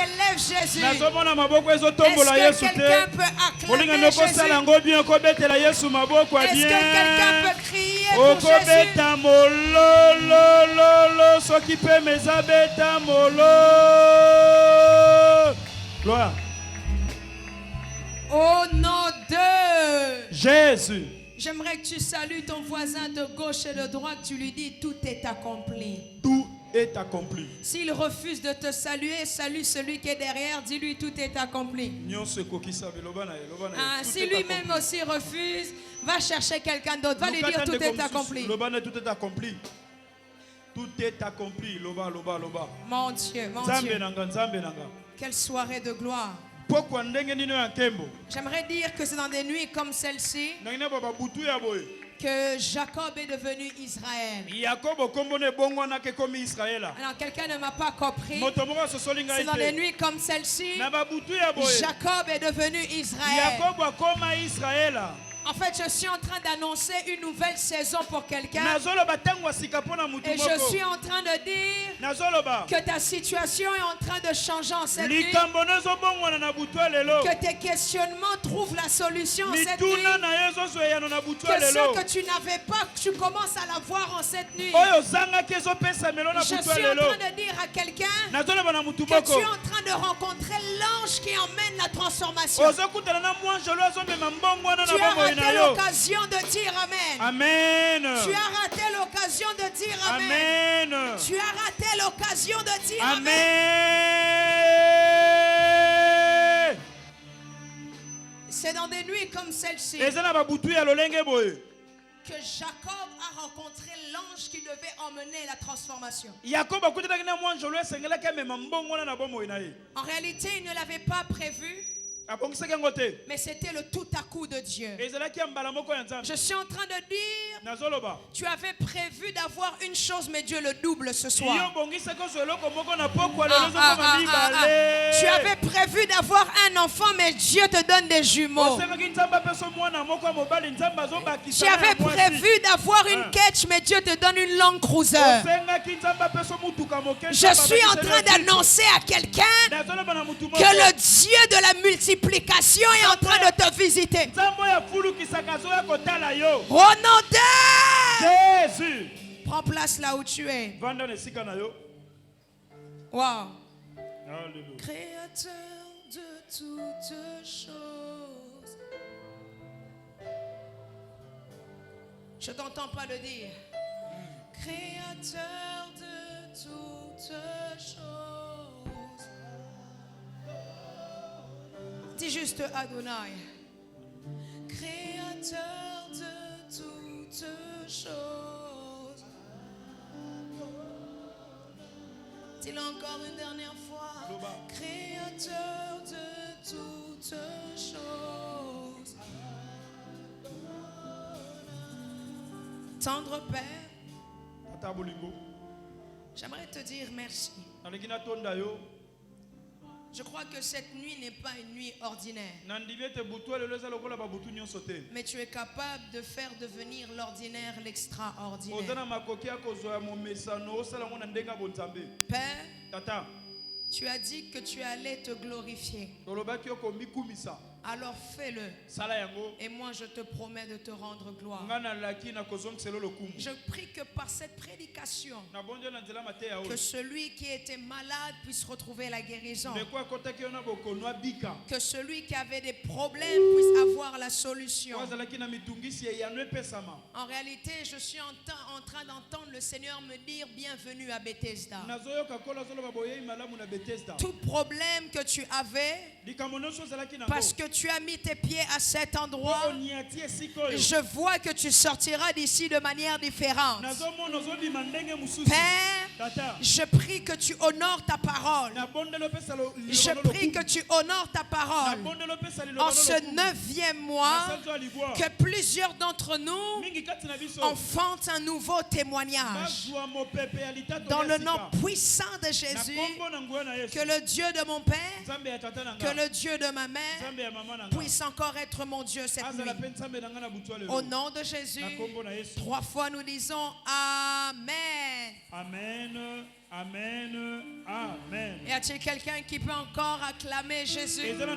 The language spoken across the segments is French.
élève Jésus. Est-ce que quelqu'un peut acclamer Jésus? Est-ce que quelqu'un peut crier pour Jésus? Gloire. Au nom de Jésus. J'aimerais que tu salues ton voisin de gauche et de droite, tu lui dis tout est accompli. Tout est accompli. S'il refuse de te saluer, salue celui qui est derrière, dis-lui tout est accompli. Si lui-même aussi refuse, va chercher quelqu'un d'autre, va lui dire tout est accompli. Tout est accompli. Tout est accompli. Mon Dieu, mon Dieu. Quelle soirée de gloire. J'aimerais dire que c'est dans des nuits comme celle-ci que Jacob est devenu Israël. Alors quelqu'un ne m'a pas compris. C'est dans des nuits comme celle-ci Jacob est devenu Israël. En fait, je suis en train d'annoncer une nouvelle saison pour quelqu'un. Et je suis en train de dire que ta situation est en train de changer en cette nuit. Que tes questionnements trouvent la solution en cette nuit. Que ce que tu n'avais pas, tu commences à l'avoir en cette nuit. Je suis en train de dire à quelqu'un que tu es en train de rencontrer l'ange qui emmène la transformation. Tu as raté l'occasion de dire Amen. Amen. Tu as raté l'occasion de dire Amen. Amen. Tu as raté l'occasion de dire Amen. Amen. C'est dans des nuits comme celle-ci que Jacob a rencontré l'ange qui devait emmener la transformation. En réalité, il ne l'avait pas prévu. Mais c'était le tout à coup de Dieu. Je suis en train de dire, tu avais prévu d'avoir une chose, mais Dieu le double ce soir. Tu avais prévu d'avoir un enfant, mais Dieu te donne des jumeaux. Tu avais prévu d'avoir une catch, mais Dieu te donne une Land Cruiser. Je suis en train d'annoncer à quelqu'un que le Dieu de la multiplication est en train de te visiter. Au nom de Jésus. Prends place là où tu es. Wow. Créateur de toutes choses. Je t'entends pas le dire. Créateur de toutes choses. Dis juste Adonai. Créateur de toutes choses. Dis-le encore une dernière fois. Créateur de toutes choses. Tendre Père, j'aimerais te dire merci. Je crois que cette nuit n'est pas une nuit ordinaire. Mais tu es capable de faire devenir l'ordinaire l'extraordinaire. Père, tu as dit que tu allais te glorifier. Alors fais-le. Et moi je te promets de te rendre gloire. Je prie que par cette prédication, que celui qui était malade puisse retrouver la guérison. Que celui qui avait des problèmes puisse avoir la solution. En réalité, je suis en train d'entendre le Seigneur me dire bienvenue à Bethesda. Tout problème que tu avais, parce que tu as mis tes pieds à cet endroit, je vois que tu sortiras d'ici de manière différente. Père, je prie que tu honores ta parole. Je prie que tu honores ta parole. En ce 9e mois, que plusieurs d'entre nous enfantent un nouveau témoignage. Dans le nom puissant de Jésus, que le Dieu de mon Père, que le Dieu de ma mère, puisse encore être mon Dieu cette nuit. Au nom de Jésus, 3 fois nous disons Amen. Amen. Amen. Amen. Y a-t-il quelqu'un qui peut encore acclamer Jésus? Non,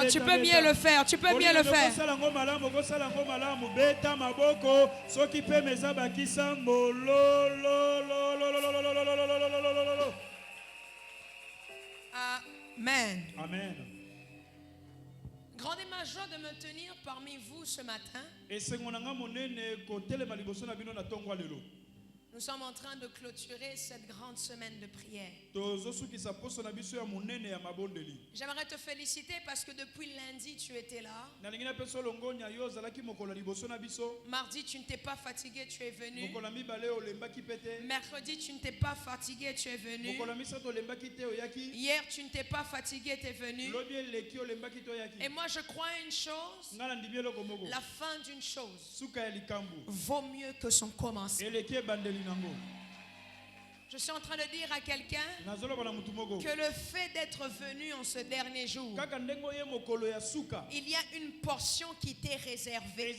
tu peux mieux le faire. Tu peux mieux le faire. Amen. Amen. Grande est ma joie de me tenir parmi vous ce matin. Nous sommes en train de clôturer cette grande semaine de prière. J'aimerais te féliciter parce que depuis lundi tu étais là. Mardi tu ne t'es pas fatigué, tu es venu. Mercredi tu ne t'es pas fatigué, tu es venu. Hier tu ne t'es pas fatigué, tu es venu. Et moi je crois une chose. La fin d'une chose vaut mieux que son commencement. Je suis en train de dire à quelqu'un que le fait d'être venu en ce dernier jour, il y a une portion qui t'est réservée.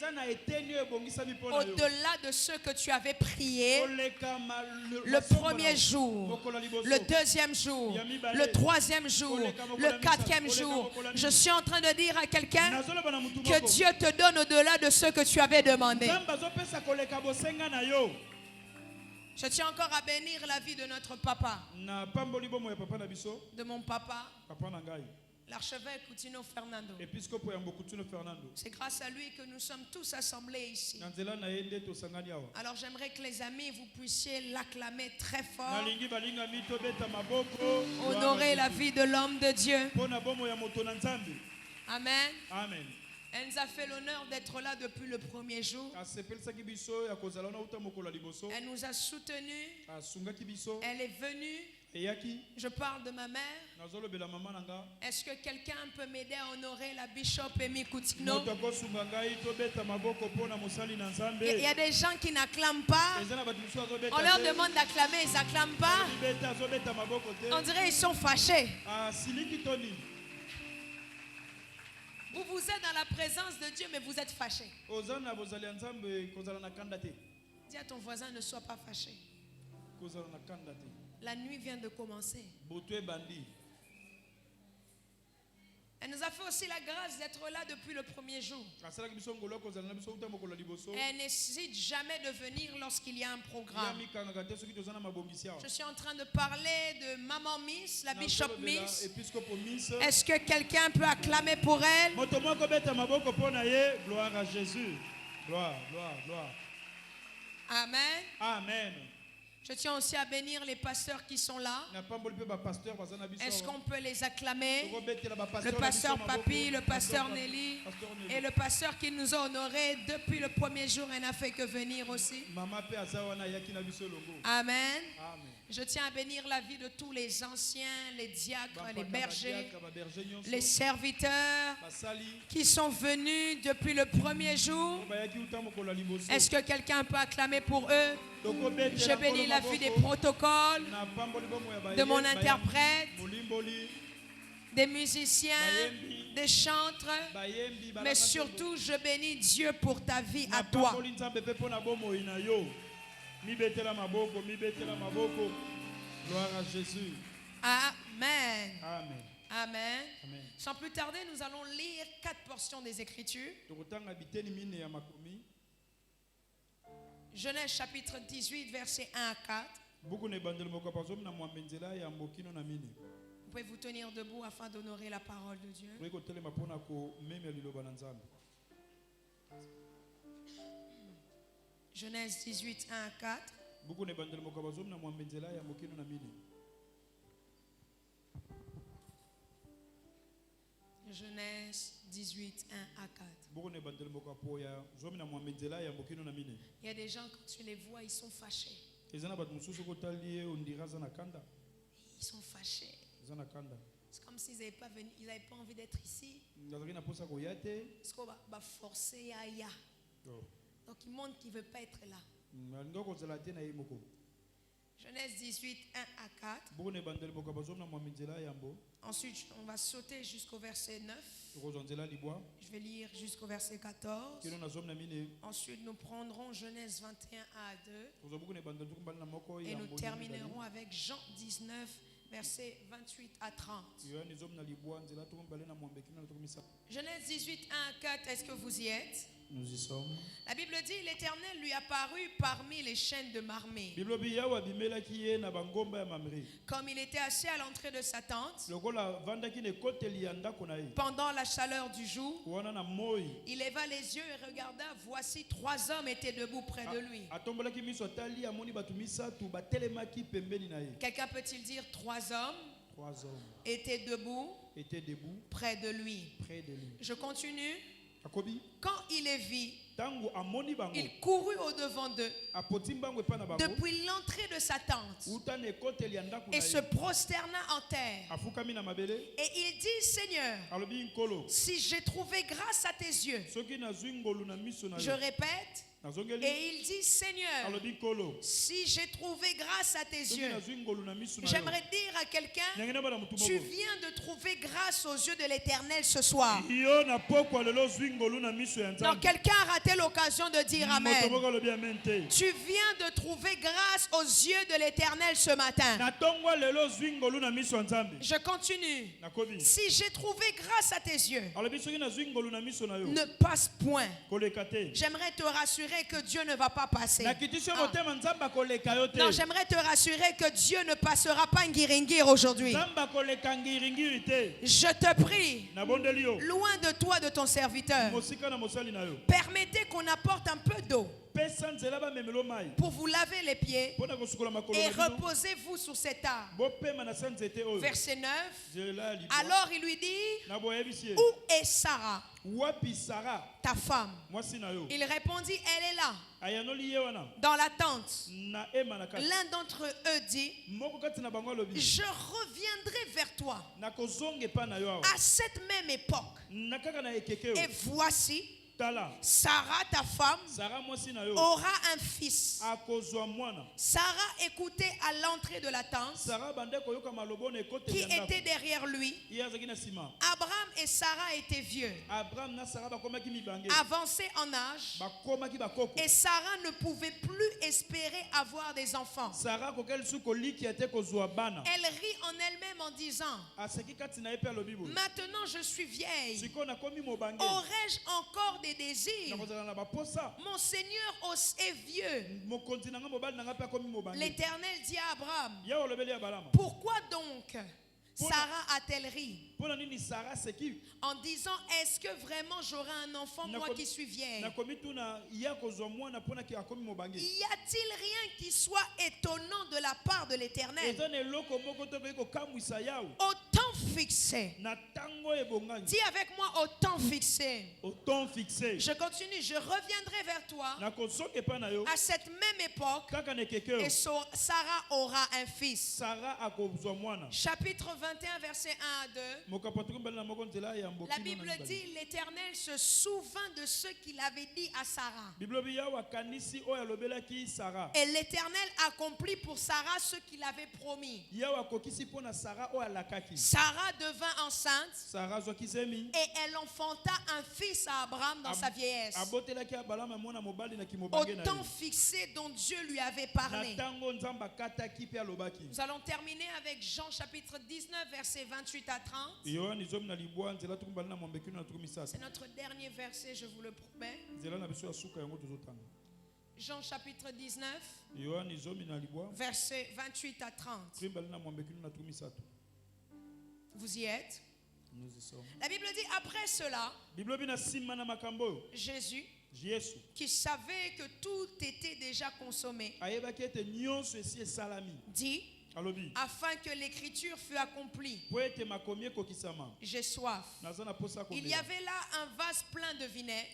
Au-delà de ce que tu avais prié le premier jour, le deuxième jour, le troisième jour, le quatrième jour. Je suis en train de dire à quelqu'un que Dieu te donne au-delà de ce que tu avais demandé. Je tiens encore à bénir la vie de notre papa, de mon papa, l'archevêque Coutinho Fernando. C'est grâce à lui que nous sommes tous assemblés ici. Alors j'aimerais que les amis, vous puissiez l'acclamer très fort. Honorer la vie de l'homme de Dieu. Amen. Amen. Elle nous a fait l'honneur d'être là depuis le premier jour. Elle nous a soutenus. Elle est venue. Je parle de ma mère. Est-ce que quelqu'un peut m'aider à honorer la bishop Amy Coutinho? Il y a des gens qui n'acclament pas. On leur demande d'acclamer, ils n'acclament pas. On dirait qu'ils sont fâchés. Vous êtes dans la présence de Dieu, mais vous êtes fâché. Dis à ton voisin, ne sois pas fâché. La nuit vient de commencer. Elle nous a fait aussi la grâce d'être là depuis le premier jour. Elle n'hésite jamais de venir lorsqu'il y a un programme. Je suis en train de parler de Maman Miss, la Bishop Miss. Est-ce que quelqu'un peut acclamer pour elle? Gloire à Jésus. Gloire, gloire, gloire. Amen. Amen. Je tiens aussi à bénir les pasteurs qui sont là. Est-ce qu'on peut les acclamer? Le pasteur Papi, le pasteur Nelly et le pasteur qui nous a honorés depuis le premier jour et n'a fait que venir aussi. Amen. Je tiens à bénir la vie de tous les anciens, les diacres, les bergers, les serviteurs qui sont venus depuis le premier jour. Est-ce que quelqu'un peut acclamer pour eux? Je bénis la vie des protocoles, de mon interprète, des musiciens, des chantres, mais surtout je bénis Dieu pour ta vie à toi. Gloire à Jésus. Amen. Amen. Amen. Amen. Sans plus tarder, nous allons lire 4 portions des Écritures. Genèse chapitre 18, versets 1 à 4. Vous pouvez vous tenir debout afin d'honorer la parole de Dieu. Genèse 18, 1 à 4. Genèse 18, 1 à 4. Il y a des gens, quand tu les vois, ils sont fâchés. Ils sont fâchés. C'est comme s'ils n'avaient pas venu, ils n'avaient pas envie d'être ici. Parce qu'on va forcer à y aller. Donc ils montrent qu'ils ne veulent pas être là. Genèse 18, 1 à 4. Ensuite, on va sauter jusqu'au verset 9. Je vais lire jusqu'au verset 14. Ensuite, nous prendrons Genèse 21 à 2. Et nous terminerons avec Jean 19, versets 28 à 30. Genèse 18, 1 à 4, est-ce que vous y êtes? Nous y sommes. La Bible dit, l'Éternel lui apparut parmi les chaînes de Mamré. Comme il était assis à l'entrée de sa tente, pendant la chaleur du jour, il leva les yeux et regarda, voici 3 hommes étaient debout près de lui. Quelqu'un peut-il dire 3 hommes étaient debout près de lui? Je continue. Quand il les vit, il courut au-devant d'eux depuis l'entrée de sa tente et se prosterna en terre. Et il dit, Seigneur, si j'ai trouvé grâce à tes yeux, je répète, et il dit, Seigneur, si j'ai trouvé grâce à tes yeux, j'aimerais dire à quelqu'un, tu viens de trouver grâce aux yeux de l'Éternel ce soir. Non, quelqu'un a raté l'occasion de dire Amen. Tu viens de trouver grâce aux yeux de l'Éternel ce matin. Je continue. Si j'ai trouvé grâce à tes yeux, ne passe point. J'aimerais te rassurer que Dieu ne va pas passer. Non, j'aimerais te rassurer que Dieu ne passera pas un guiringir aujourd'hui. Je te prie, loin de toi, de ton serviteur, permettez qu'on apporte un peu d'eau pour vous laver les pieds et reposez-vous sur cet arbre. Verset 9. Alors il lui dit, où est Sarah, ta femme? Il répondit, elle est là, dans la tente. L'un d'entre eux dit, je reviendrai vers toi à cette même époque. Et voici, Sarah, ta femme, aura un fils. Sarah écoutait à l'entrée de la tente qui était derrière lui. Abraham et Sarah étaient vieux, avancés en âge, et Sarah ne pouvait plus espérer avoir des enfants. Elle rit en elle-même en disant, maintenant je suis vieille, aurais-je encore des désirs? Mon Seigneur est vieux. L'Éternel dit à Abraham, pourquoi donc Sarah a-t-elle ri en disant, est-ce que vraiment j'aurai un enfant, moi qui suis vieille? Y a-t-il rien qui soit étonnant de la part de l'Éternel? Au temps fixé. Dis avec moi, au temps fixé. Je continue, je reviendrai vers toi à cette même époque et Sarah aura un fils. Chapitre 21, verset 1 à 2. La Bible dit, l'Éternel se souvint de ce qu'il avait dit à Sarah. Et l'Éternel accomplit pour Sarah ce qu'il avait promis. Sarah devint enceinte et elle enfanta un fils à Abraham dans sa vieillesse, au temps fixé dont Dieu lui avait parlé. Nous allons terminer avec Jean chapitre 19, verset 28 à 30. C'est notre dernier verset, je vous le promets. Jean chapitre 19, verset 28 à 30. Vous y êtes? Nous y sommes. La Bible dit, après cela, Jésus, qui savait que tout était déjà consommé, dit, afin que l'écriture fût accomplie, j'ai soif. Il y avait là un vase plein de vinaigre.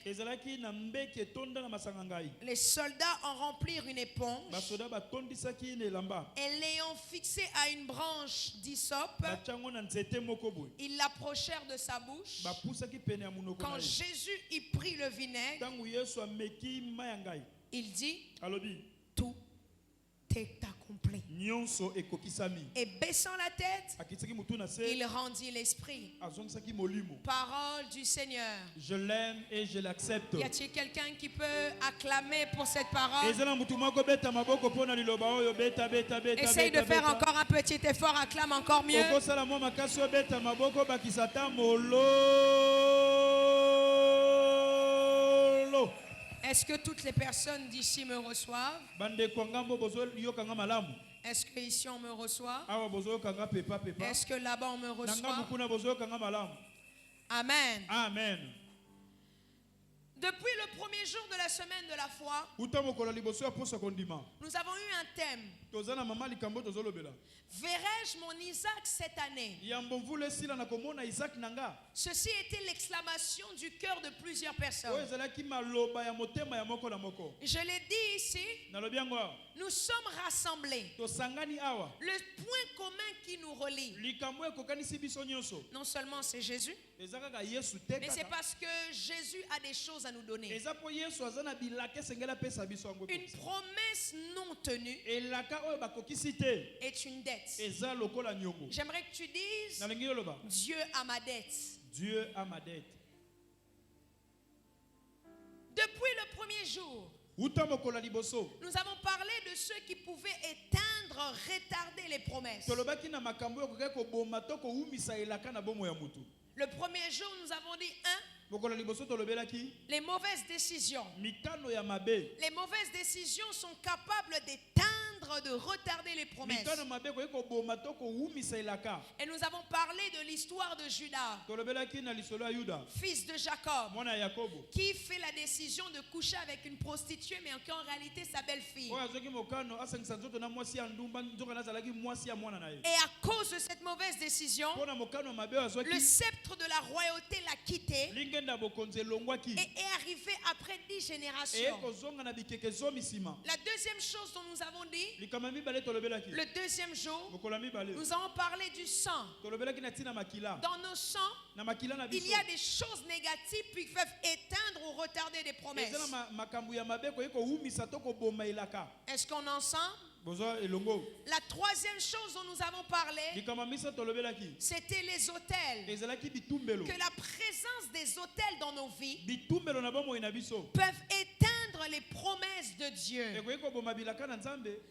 Les soldats en remplirent une éponge et l'ayant fixé à une branche d'hysope, ils l'approchèrent de sa bouche. Quand Jésus y prit le vinaigre, il dit, tout est accompli. Et baissant la tête, il rendit l'esprit. Parole du Seigneur. Je l'aime et je l'accepte. Y a-t-il quelqu'un qui peut acclamer pour cette parole? Essaye de faire encore un petit effort, acclame encore mieux. Est-ce que toutes les personnes d'ici me reçoivent? Est-ce qu'ici on me reçoit? Est-ce que là-bas on me reçoit? Amen. Amen. Depuis le premier jour de la semaine de la foi, nous avons eu un thème. Verrai-je mon Isaac cette année? Ceci était l'exclamation du cœur de plusieurs personnes. Je l'ai dit ici, nous sommes rassemblés. Le point commun qui nous relie, non seulement c'est Jésus, mais c'est parce que Jésus a des choses à nous donner. Une promesse non tenue est une dette. J'aimerais que tu dises, Dieu a ma dette. Dieu a ma dette. Depuis le premier jour, nous avons parlé de ceux qui pouvaient éteindre, retarder les promesses. Le premier jour, nous avons dit les mauvaises décisions. Les mauvaises décisions sont capables d'éteindre, de retarder les promesses. Et nous avons parlé de l'histoire de Judas, fils de Jacob, qui fait la décision de coucher avec une prostituée, mais en réalité sa belle-fille. Et à cause de cette mauvaise décision, le sceptre de la royauté l'a quitté et est arrivé après 10 générations. La deuxième chose dont nous avons dit, le deuxième jour, nous avons parlé du sang. Dans nos sangs, il y a des choses négatives qui peuvent éteindre ou retarder des promesses. Est-ce qu'on est ensemble? La troisième chose dont nous avons parlé, c'était les autels. Que la présence des autels dans nos vies peuvent éteindre les promesses de Dieu.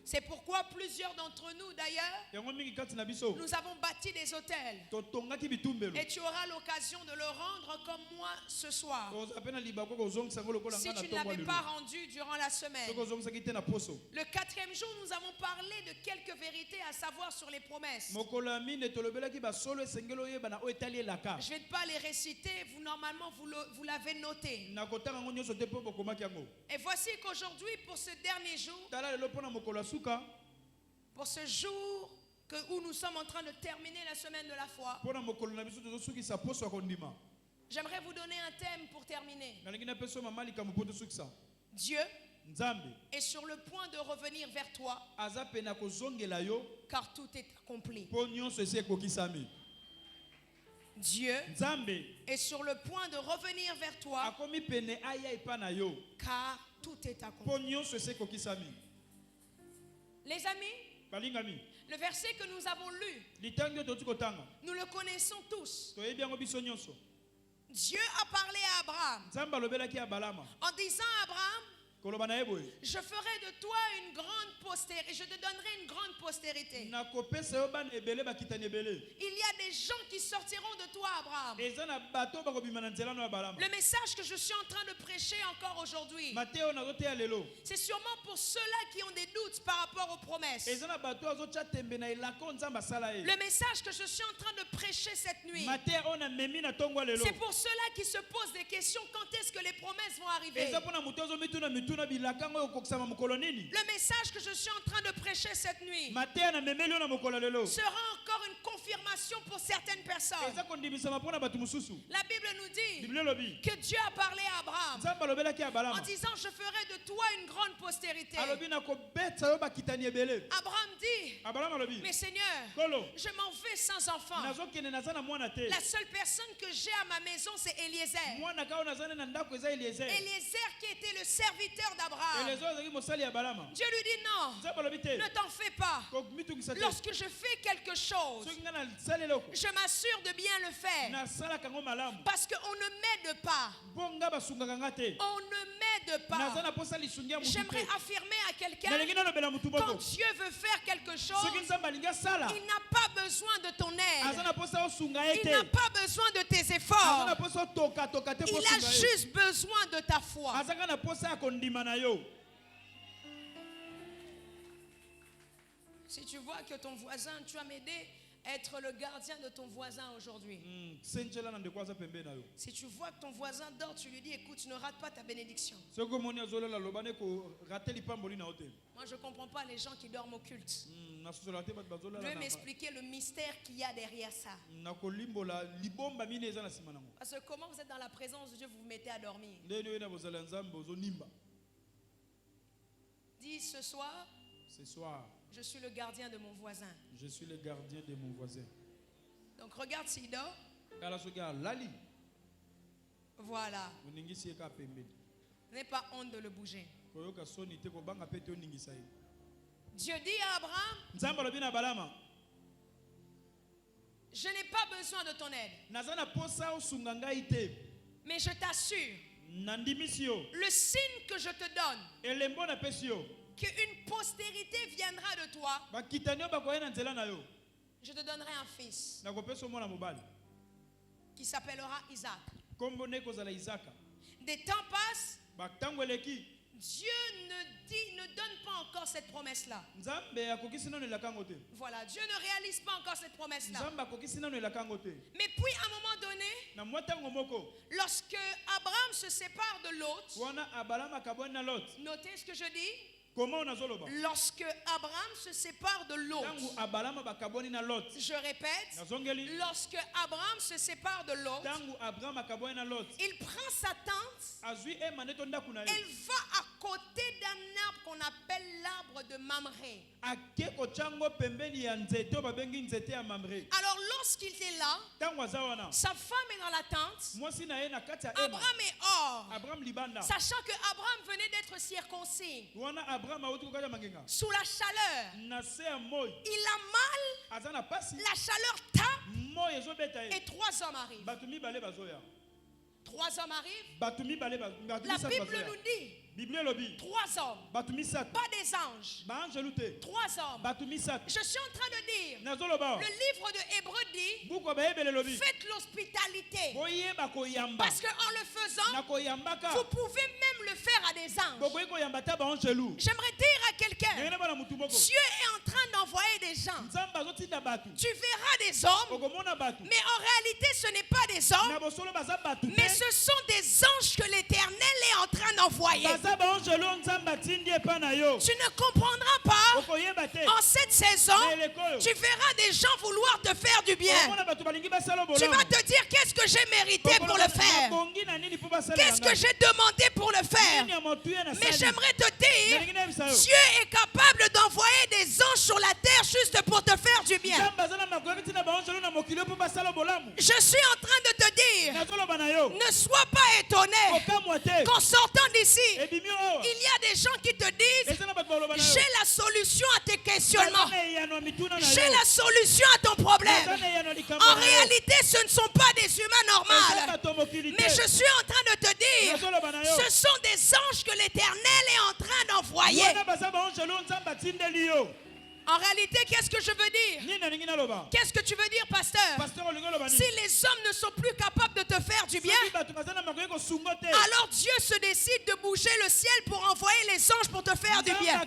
C'est pourquoi plusieurs d'entre nous d'ailleurs, nous avons bâti des autels. Et tu auras l'occasion de le rendre comme moi ce soir, si tu ne l'avais pas rendu durant la semaine. Le quatrième jour, nous avons parlé de quelques vérités à savoir sur les promesses. Je ne vais pas les réciter, normalement vous l'avez noté. Et voici qu'aujourd'hui, pour ce dernier jour, pour ce jour où nous sommes en train de terminer la semaine de la foi, j'aimerais vous donner un thème pour terminer. Dieu est sur le point de revenir vers toi, car tout est accompli. Dieu est sur le point de revenir vers toi, car tout est accompli. Les amis, le verset que nous avons lu, nous le connaissons tous. Dieu a parlé à Abraham en disant à Abraham, je ferai de toi une grande postérité, je te donnerai une grande postérité. Il y a des gens qui sortiront de toi, Abraham. Le message que je suis en train de prêcher encore aujourd'hui, c'est sûrement pour ceux-là qui ont des doutes par rapport aux promesses. Le message que je suis en train de prêcher cette nuit, c'est pour ceux-là qui se posent des questions, quand est-ce que les promesses vont arriver. Le message que je suis en train de prêcher cette nuit sera encore une confirmation pour certaines personnes. La Bible nous dit que Dieu a parlé à Abraham en disant, je ferai de toi une grande postérité. Abraham dit, mais Seigneur, je m'en vais sans enfant. La seule personne que j'ai à ma maison, c'est Eliezer. Eliezer qui était le serviteur serviteur d'Abraham. Dieu lui dit non, ne t'en fais pas. Lorsque je fais quelque chose, je m'assure de bien le faire. Parce qu'on ne m'aide pas. On ne m'aide pas. J'aimerais affirmer à quelqu'un, quand Dieu veut faire quelque chose, il n'a pas besoin de ton aide. Il n'a pas besoin de tes efforts. Il a juste besoin de ta foi. Si tu vois que ton voisin, tu vas m'aider à être le gardien de ton voisin aujourd'hui. Si tu vois que ton voisin dort, tu lui dis, écoute, ne rate pas ta bénédiction. Moi, je ne comprends pas les gens qui dorment au culte. Je vais m'expliquer le mystère qu'il y a derrière ça. Parce que comment vous êtes dans la présence de Dieu, vous vous mettez à dormir. Dis ce soir. Je suis le gardien de mon voisin. Je suis le gardien de mon voisin. Donc regarde s'il dort. Voilà. N'aie pas honte de le bouger. Dieu dit à Abraham, je n'ai pas besoin de ton aide. Mais je t'assure, le signe que je te donne, qu'une postérité viendra de toi, je te donnerai un fils qui s'appellera Isaac. Des temps passent, Dieu ne donne pas encore cette promesse-là. Voilà, Dieu ne réalise pas encore cette promesse-là. Mais puis à un moment donné, lorsque Abraham se sépare de Lot, notez ce que je dis. Lorsque Abraham se sépare de Lot, je répète, lorsque Abraham se sépare de Lot, il prend sa tente, elle va à côté d'un arbre qu'on appelle l'arbre de Mamré. Alors lorsqu'il est là, sa femme est dans la tente, Abraham est hors, sachant que Abraham venait d'être circoncis. Sous la chaleur, il a mal, la chaleur tape, et 3 hommes arrivent. 3 hommes arrivent. La Bible nous dit 3 hommes, pas des anges. 3 hommes. Je suis en train de dire, le livre de Hébreux dit, faites l'hospitalité, parce qu'en le faisant, vous pouvez même le faire à des anges. J'aimerais dire à quelqu'un, Dieu est en train d'envoyer des gens. Tu verras des hommes, mais en réalité ce n'est pas des hommes, mais ce sont des anges que l'Éternel est en train d'envoyer. Tu ne comprendras pas. En cette saison, tu verras des gens vouloir te faire du bien. Tu vas te dire, qu'est-ce que j'ai mérité pour le faire? Qu'est-ce que j'ai demandé pour le faire? Mais j'aimerais te dire, Dieu est capable d'envoyer des anges sur la terre juste pour te faire du bien. Je suis en train de te dire, ne sois pas étonné qu'en sortant d'ici, il y a des gens qui te disent, j'ai la solution à tes questionnements, j'ai la solution à ton problème. En réalité, ce ne sont pas des humains normaux, mais je suis en train de te dire, ce sont des anges que l'Éternel est en train d'envoyer. En réalité, qu'est-ce que je veux dire? Qu'est-ce que tu veux dire, pasteur? Si les hommes ne sont plus capables de te faire du bien, alors Dieu se décide de bouger le ciel pour envoyer les anges pour te faire du bien.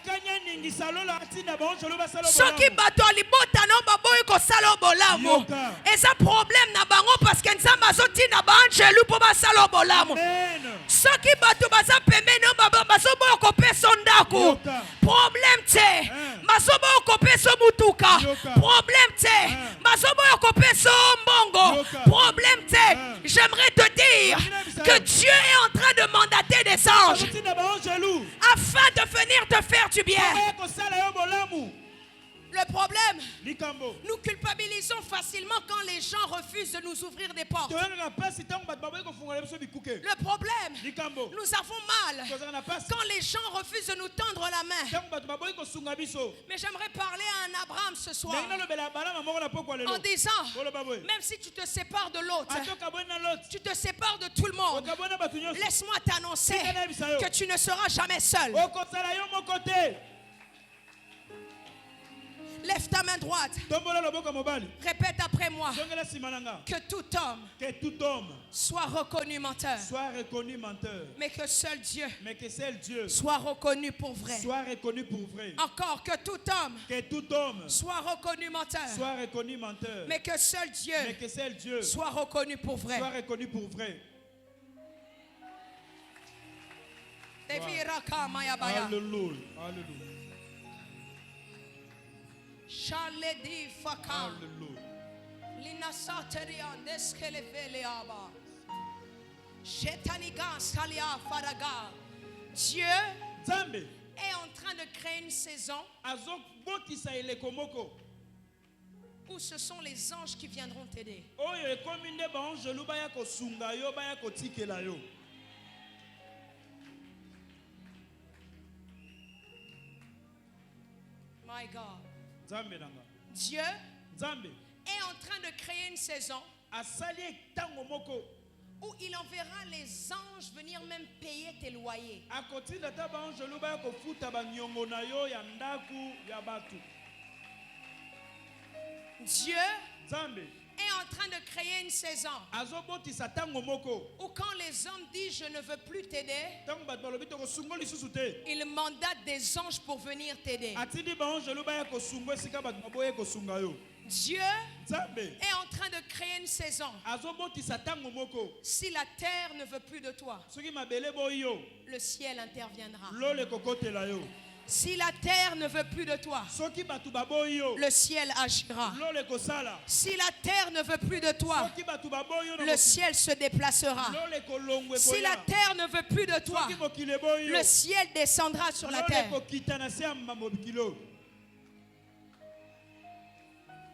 Soki bato libota no baboyi kosala bolamu. Eza problème na bango parce que nzambe azotinda ba angelu po basala bolamu. Soki bato baza pembeni no bazoboya kopesa ndako. Problème te. Bazoboya kopesa mutuka. Problème te. Bazoboya kopesa mbongo. Problème te. J'aimerais te dire que Dieu est en train de mandater des anges afin de venir te faire du bien. Le problème, nous culpabilisons facilement quand les gens refusent de nous ouvrir des portes. Le problème, nous avons mal quand les gens refusent de nous tendre la main. Mais j'aimerais parler à un Abraham ce soir en disant, même si tu te sépares de l'autre, tu te sépares de tout le monde, laisse-moi t'annoncer que tu ne seras jamais seul. Lève ta main droite. Répète après moi. Que tout homme soit reconnu menteur. Mais que seul Dieu soit reconnu pour vrai. Encore que tout homme soit reconnu menteur. Mais que seul Dieu soit reconnu pour vrai. Alléluia. Shaledi faka. Lina saterian deskelefeleaba. Shetaniga salia faraga. Dieu est en train de créer une saison où ce sont les anges qui viendront t'aider. My God. Dieu est en train de créer une saison où il enverra les anges venir même payer tes loyers. Dieu est en train de créer une saison où quand les hommes disent je ne veux plus t'aider, il mandate des anges pour venir t'aider. Dieu est en train de créer une saison. Si la terre ne veut plus de toi, le ciel interviendra. Si la terre ne veut plus de toi, le ciel agira. Si la terre ne veut plus de toi, le ciel se déplacera. Si la terre ne veut plus de toi, le ciel descendra sur la terre.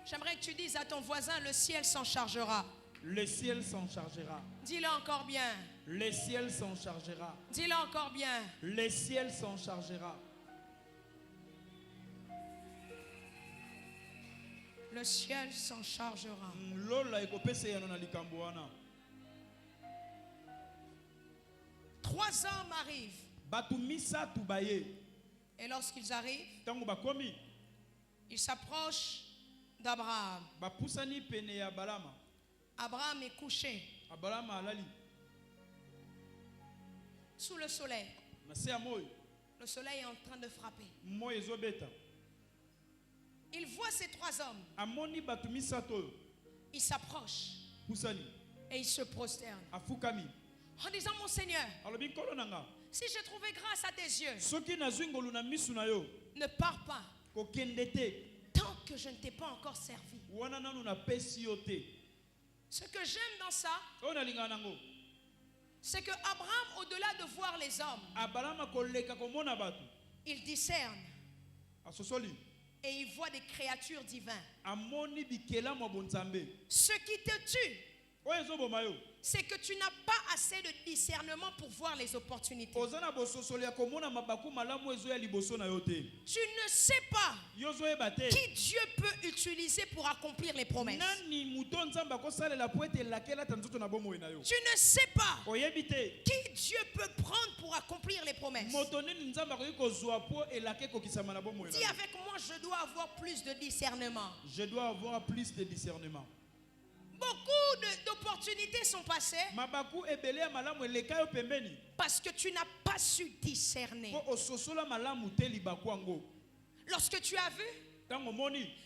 J'aimerais que tu dises à ton voisin, le ciel s'en chargera. Le ciel s'en chargera. Dis-le encore bien. Le ciel s'en chargera. Dis-le encore bien. Le ciel s'en chargera. Le ciel s'en chargera. 3 hommes arrivent. Et lorsqu'ils arrivent, ils s'approchent d'Abraham. Abraham est couché sous le soleil. Le soleil est en train de frapper. Il voit ces 3 hommes. Il s'approche et il se prosterne en disant, mon Seigneur, si j'ai trouvé grâce à tes yeux, ne pars pas tant que je ne t'ai pas encore servi. Ce que j'aime dans ça, c'est que Abraham, au-delà de voir les hommes, il discerne et il voit des créatures divines. Ce qui te tue, c'est que tu n'as pas assez de discernement pour voir les opportunités. Tu ne sais pas qui Dieu peut utiliser pour accomplir les promesses. Tu ne sais pas qui Dieu peut prendre pour accomplir les promesses. Dis avec moi, je dois avoir plus de discernement. Je dois avoir plus de discernement. Beaucoup d'opportunités sont passées parce que tu n'as pas su discerner. Lorsque tu as vu,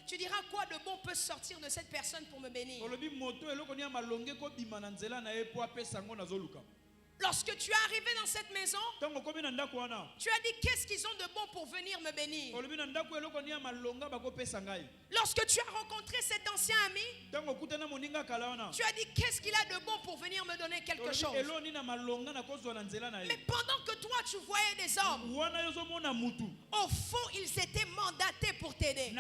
tu diras quoi de bon peut sortir de cette personne pour me bénir. Lorsque tu es arrivé dans cette maison, tu as dit qu'est-ce qu'ils ont de bon pour venir me bénir. Lorsque tu as rencontré cet ancien ami, tu as dit qu'est-ce qu'il a de bon pour venir me donner quelque chose. Mais pendant que toi tu voyais des hommes, Au fond, ils étaient mandatés pour t'aider.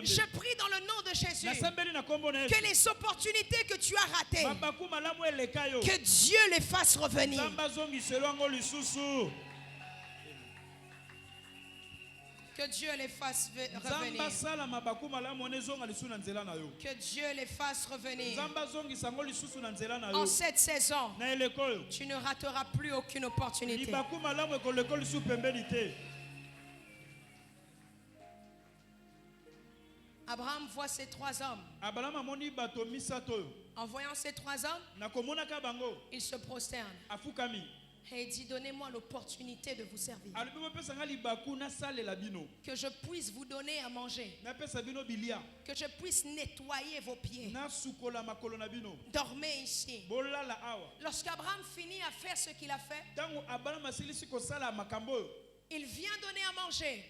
Je prie dans le nom de Jésus que les opportunités que tu as ratées, que Dieu les fasse revenir. Que Dieu les fasse revenir. Que Dieu les fasse revenir. En cette saison, tu ne rateras plus aucune opportunité. Abraham voit ces trois hommes. En voyant ces trois hommes, il se prosterne. Et il dit, donnez-moi l'opportunité de vous servir. Que je puisse vous donner à manger. Que je puisse nettoyer vos pieds. Dormez ici. Lorsqu'Abraham finit à faire ce qu'il a fait, il vient donner à manger.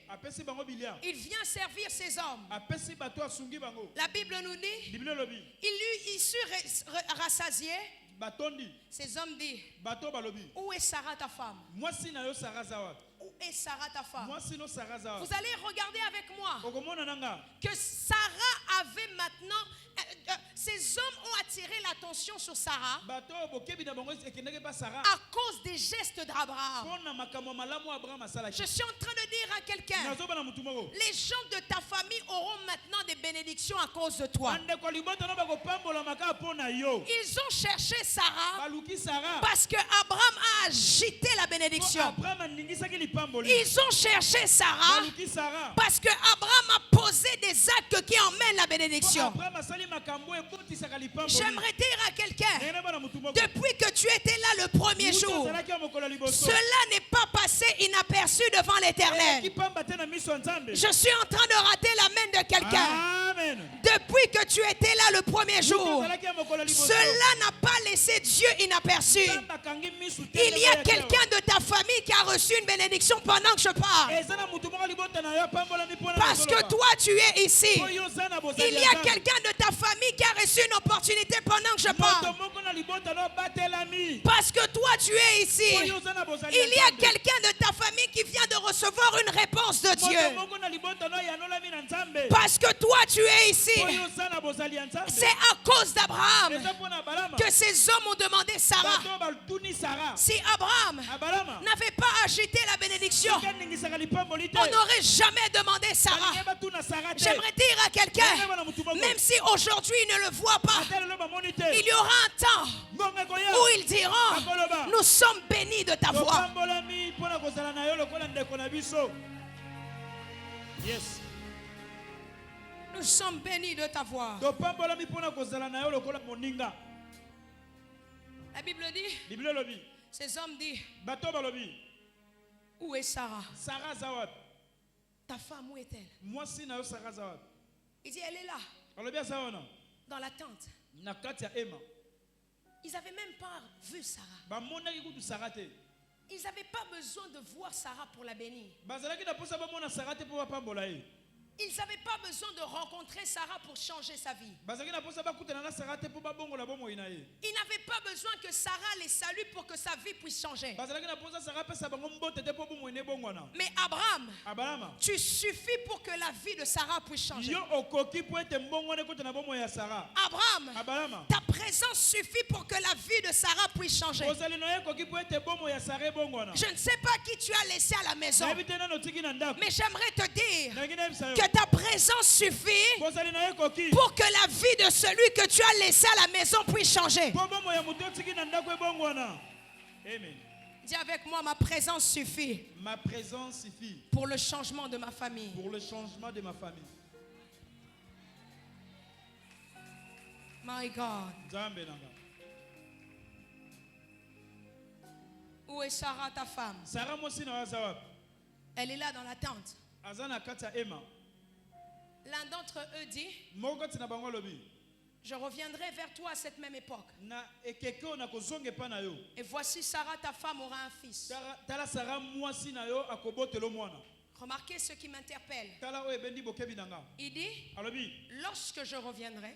Il vient servir ses hommes. La Bible nous dit, il sut rassasier. Ces hommes disent, où est Sarah ta femme? Où est Sarah ta femme? Vous allez regarder avec moi que Sarah avait maintenant, ces hommes ont attiré l'attention sur Sarah à cause des gestes d'Abraham. Je suis en train de dire à quelqu'un, les gens de ta famille auront maintenant des bénédictions à cause de toi. Ils ont cherché Sarah parce que Abraham a agité la bénédiction. Ils ont cherché Sarah parce que Abraham a posé des actes qui emmènent la bénédiction. J'aimerais dire à quelqu'un, depuis que tu étais là le premier jour, cela n'est pas passé inaperçu devant l'Éternel. Je suis en train de rater la main de quelqu'un. Depuis que tu étais là le premier jour, cela n'a pas laissé Dieu inaperçu. Il y a quelqu'un de ta famille qui a reçu une bénédiction pendant que je parle. Parce que toi tu es ici. Il y a quelqu'un de ta famille qui a reçu une opportunité pendant que je parle. Parce que toi tu es ici. Il y a quelqu'un de ta famille qui vient de recevoir une réponse de Dieu. Parce que toi tu es ici. C'est à cause d'Abraham que ces hommes ont demandé Sarah. Si Abraham n'avait pas agité la bénédiction, on n'aurait jamais demandé Sarah. J'aimerais dire à quelqu'un, même si aujourd'hui il ne le voit pas, il y aura un temps où ils diront, nous sommes bénis de ta voix. Yes. Nous sommes bénis de ta voix. La Bible dit, ces hommes disent, où est Sarah? Ta femme, où est-elle? Il dit, elle est là, dans la tente. Ils n'avaient même pas vu Sarah. Ils n'avaient pas besoin de voir Sarah pour la bénir. Ils n'avaient pas besoin de rencontrer Sarah pour changer sa vie. Ils n'avaient pas besoin que Sarah les salue pour que sa vie puisse changer. Mais Abraham, tu suffis pour que la vie de Sarah puisse changer. Abraham, ta présence suffit pour que la vie de Sarah puisse changer. Je ne sais pas qui tu as laissé à la maison, mais j'aimerais te dire que ta présence suffit pour que la vie de celui que tu as laissé à la maison puisse changer. Amen. Dis avec moi, ma présence suffit. Ma présence suffit pour le changement de ma famille. Pour le changement de ma famille. My God. Où est Sarah, ta femme? Elle est là dans la tente. L'un d'entre eux dit, je reviendrai vers toi à cette même époque. Et voici Sarah, ta femme, aura un fils. Remarquez ce qui m'interpelle. Il dit, lorsque je reviendrai.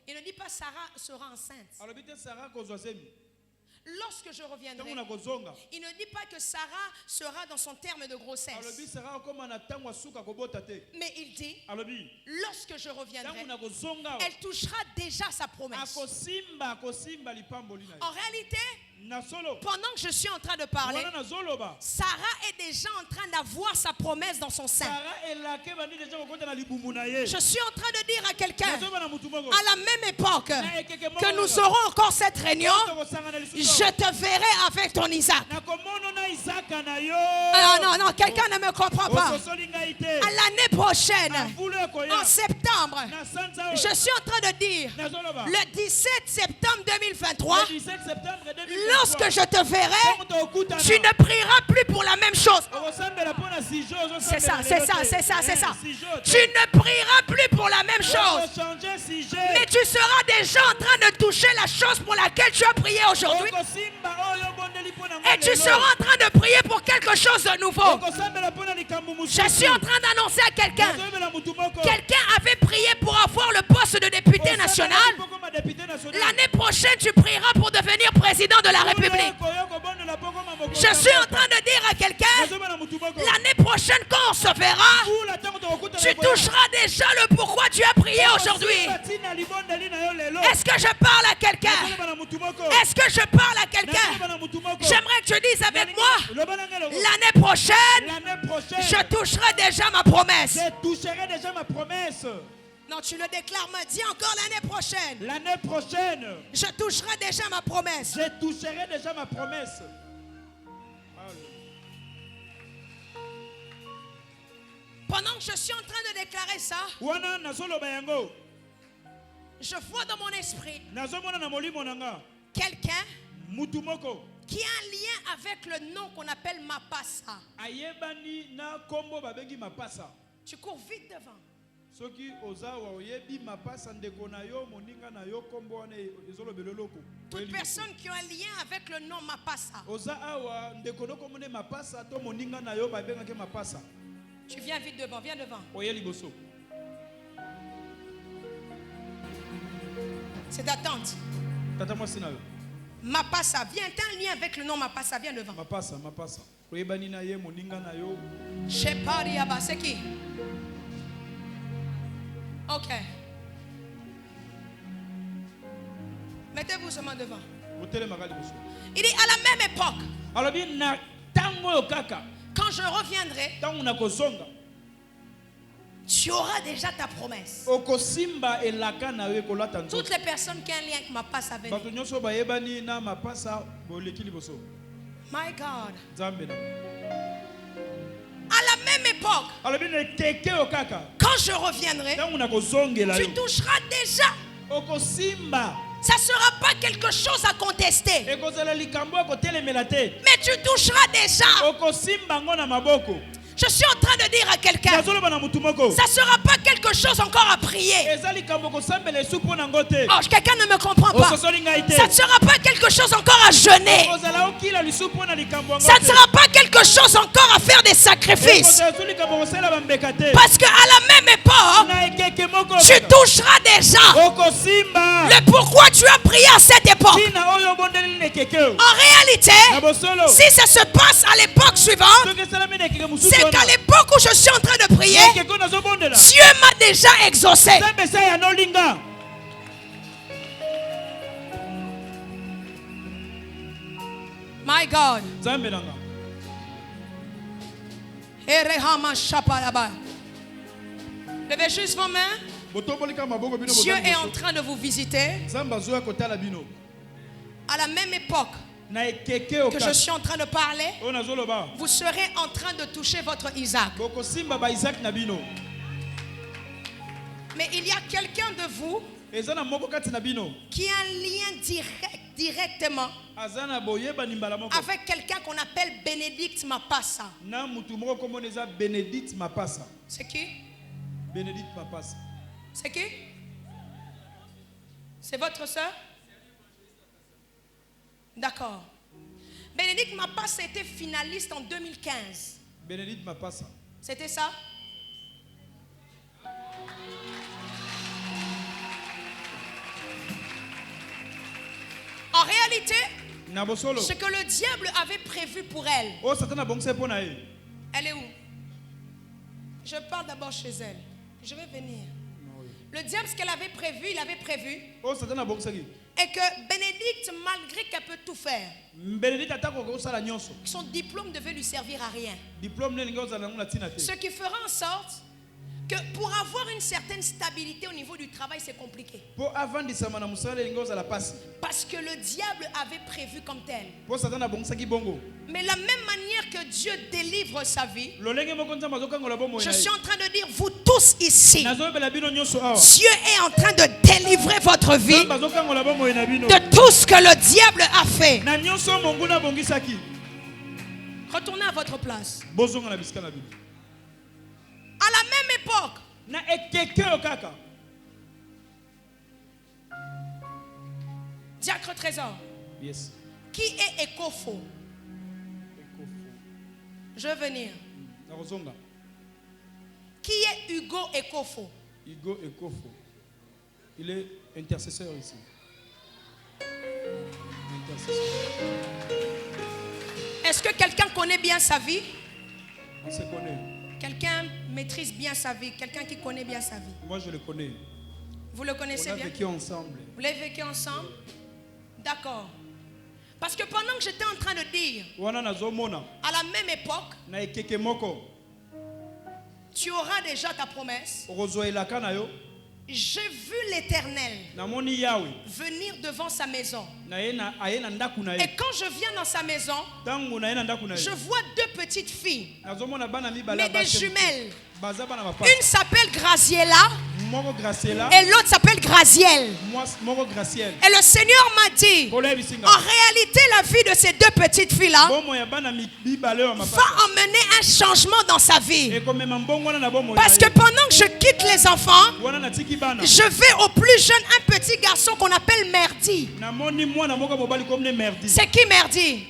Il ne dit pas Sarah sera enceinte. lorsque je reviendrai. Il ne dit pas que Sarah sera dans son terme de grossesse. Mais il dit, lorsque je reviendrai, elle touchera déjà sa promesse. En réalité, pendant que je suis en train de parler, Sarah est déjà en train d'avoir sa promesse dans son sein. Je suis en train de dire à quelqu'un, à la même époque que nous aurons encore cette réunion, je te verrai avec ton Isaac. Non, quelqu'un ne me comprend pas. À l'année prochaine, en septembre, je suis en train de dire, le 17 septembre 2023, lorsque je te verrai, tu ne prieras plus pour la même chose. C'est ça. Tu ne prieras plus pour la même chose. Mais tu seras déjà en train de toucher la chose pour laquelle tu as prié aujourd'hui. Et tu seras en train de prier pour quelque chose de nouveau. Je suis en train d'annoncer à quelqu'un. Quelqu'un avait prié pour avoir le poste de député national. L'année prochaine, tu prieras pour devenir président de la République. Je suis en train de dire à quelqu'un, l'année prochaine, quand on se verra, tu toucheras déjà le pourquoi tu as prié aujourd'hui. Est-ce que je parle à quelqu'un? Est-ce que je parle à quelqu'un? J'aimerais que tu dises avec moi, l'année prochaine, je toucherai déjà ma promesse. Non, tu le déclares, me dis encore l'année prochaine. L'année prochaine, je toucherai déjà ma promesse. Je toucherai déjà ma promesse. Pendant que je suis en train de déclarer ça, je vois dans mon esprit quelqu'un qui a un lien avec le nom qu'on appelle Mapasa. Tu cours vite devant. Toute personne qui a un lien avec le nom Mapasa. Tu viens vite devant, viens devant. C'est ta tante. Mapasa, viens, t'as un lien avec le nom Mapasa, viens devant. Mapasa. Shepariaba, c'est qui? Ok. Mettez-vous seulement devant. Il dit à la même époque, quand je reviendrai, tu auras déjà ta promesse. Toutes les personnes qui ont un lien avec Mapasa venaient. My God. À la même époque, quand je reviendrai, tu toucheras déjà. Ça ne sera pas quelque chose à contester. Mais tu toucheras déjà. Je suis en train de dire à quelqu'un, ça ne sera pas quelque chose encore à prier. Oh, quelqu'un ne me comprend pas. Ça ne sera pas quelque chose encore à jeûner. Ça ne sera pas quelque chose encore à faire des sacrifices. Parce qu'à la même époque, tu toucheras déjà le pourquoi tu as prié à cette époque. En réalité, si ça se passe à l'époque suivante, c'est qu'à l'époque où je suis en train de prier, Dieu m'a déjà exaucé. My God. Levez juste vos mains. Dieu est en train de vous visiter. À la même époque que je suis en train de parler, vous serez en train de toucher votre Isaac. Mais il y a quelqu'un de vous qui a un lien directement avec quelqu'un qu'on appelle Bénédicte Mapasa. C'est qui? Bénédicte Mapasa. C'est qui? C'est votre soeur? D'accord. Bénédicte Mapasa était finaliste en 2015. Bénédicte Mapasa. C'était ça? En réalité, Ce que le diable avait prévu pour elle. Elle est où? Je pars d'abord chez elle. Je vais venir. Le diable, ce qu'elle avait prévu, il avait prévu. Et que Bénédicte, malgré qu'elle peut tout faire, son diplôme devait lui servir à rien. Ce qui fera en sorte que pour avoir une certaine stabilité au niveau du travail, c'est compliqué. Parce que le diable avait prévu comme tel. Mais la même manière que Dieu délivre sa vie, je suis en train de dire, vous tous ici, Dieu est en train de délivrer votre vie de tout ce que le diable a fait. Retournez à votre place. À la même époque, Diacre Trésor, qui est Ekofo? Je veux venir. Qui est Hugo Ekofo? Hugo Ekofo. Il est intercesseur ici. Est-ce que quelqu'un connaît bien sa vie? On se connaît. Quelqu'un maîtrise bien sa vie, quelqu'un qui connaît bien sa vie. Moi je le connais. Vous le connaissez bien? On a vécu ensemble. Vous l'avez vécu ensemble? D'accord. Parce que pendant que j'étais en train de dire, à la même époque, tu auras déjà ta promesse. J'ai vu l'Éternel venir devant sa maison. Et quand je viens dans sa maison, je vois deux petites filles, mais des jumelles. Une s'appelle Graziella et l'autre s'appelle Graziel. Et le Seigneur m'a dit, en réalité la vie de ces deux petites filles-là va emmener un changement dans sa vie. Parce que pendant que je quitte les enfants, je vais au plus jeune, un petit garçon qu'on appelle Merdi. C'est qui Merdi?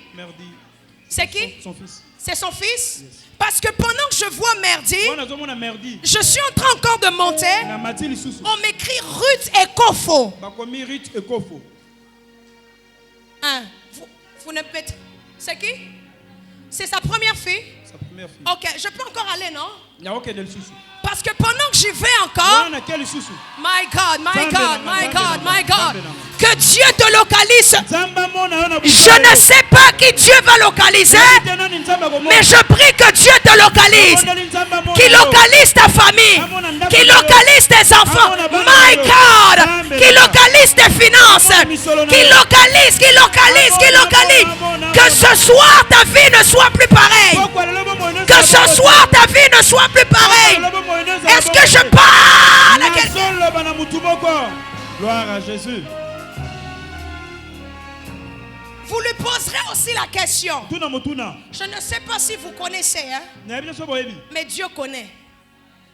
C'est qui? Son fils. C'est son fils? Yes. Parce que pendant que je vois Merdi, je suis en train encore de monter. On m'écrit Ruth Ekofo. Hein? Vous ne pouvez... C'est qui? C'est sa première fille? Sa première fille. Ok, je peux encore aller, non? Parce que pendant que j'y vais encore, my God, my God, my God, my God, que Dieu te localise. Je ne sais pas qui Dieu va localiser, mais je prie que Dieu te localise, qu'il localise ta famille, qu'il localise tes enfants, my God, qu'il localise tes finances, qu'il localise, qu'il localise, qu'il localise. Que ce soir ta vie ne soit plus pareille. Que ce soir ta vie ne soit plus pareille. Est-ce que je parle à quelqu'un? Gloire à Jésus. Vous lui poserez aussi la question. Je ne sais pas si vous connaissez, hein? Mais Dieu connaît.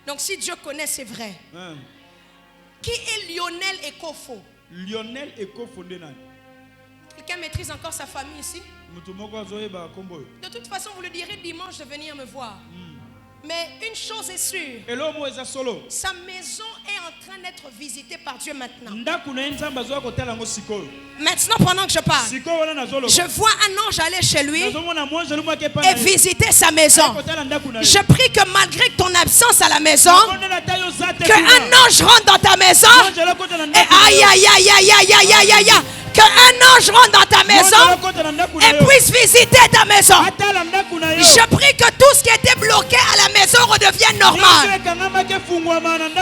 Donc si Dieu connaît, c'est vrai. Qui est Lionel Ekofo? Lionel Ekofo. Quelqu'un maîtrise encore sa famille ici? De toute façon, vous le direz dimanche de venir me voir. Mais une chose est sûre, sa maison est en train d'être visitée par Dieu maintenant. Maintenant, pendant que je parle, je vois un ange aller chez lui et visiter sa maison. Je prie que malgré ton absence à la maison, qu'un ange rentre dans ta maison et aïe aïe aïe aïe aïe aïe aïe aïe, qu'un ange rentre dans ta maison et puisse visiter ta maison. Je prie que tout ce qui était bloqué à la maison redevienne normal.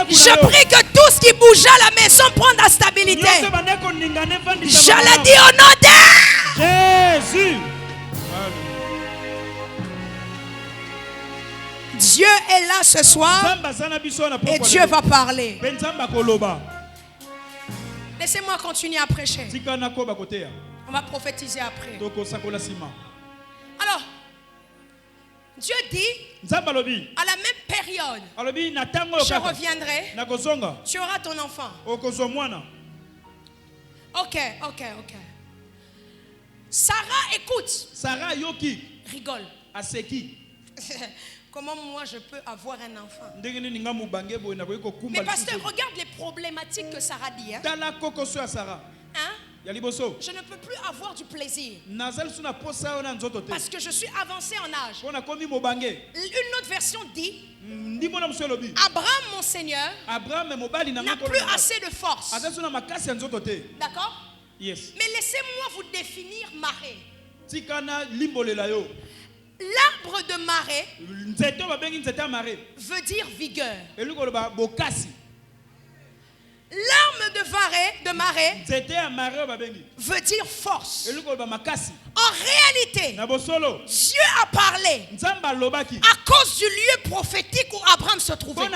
Je prie que tout ce qui bougeait à la maison prenne la stabilité. Je le dis au nom de Jésus. Dieu est là ce soir et Dieu va parler. Laissez-moi continuer à prêcher. On va prophétiser après. Alors, Dieu dit, à la même période, je reviendrai, tu auras ton enfant. Ok. Sarah écoute. Sarah yoki. Rigole. Aseki. Comment moi je peux avoir un enfant? Mais pasteur, regarde les problématiques que Sarah dit. Hein? Je ne peux plus avoir du plaisir. Parce que je suis avancé en âge. Une autre version dit, Abraham, mon Seigneur, n'a plus assez de force. D'accord? Yes. Mais laissez-moi vous définir marée. L'arbre de marée veut dire vigueur. L'arme de marée veut dire force. En réalité, Dieu a parlé à cause du lieu prophétique où Abraham se trouvait.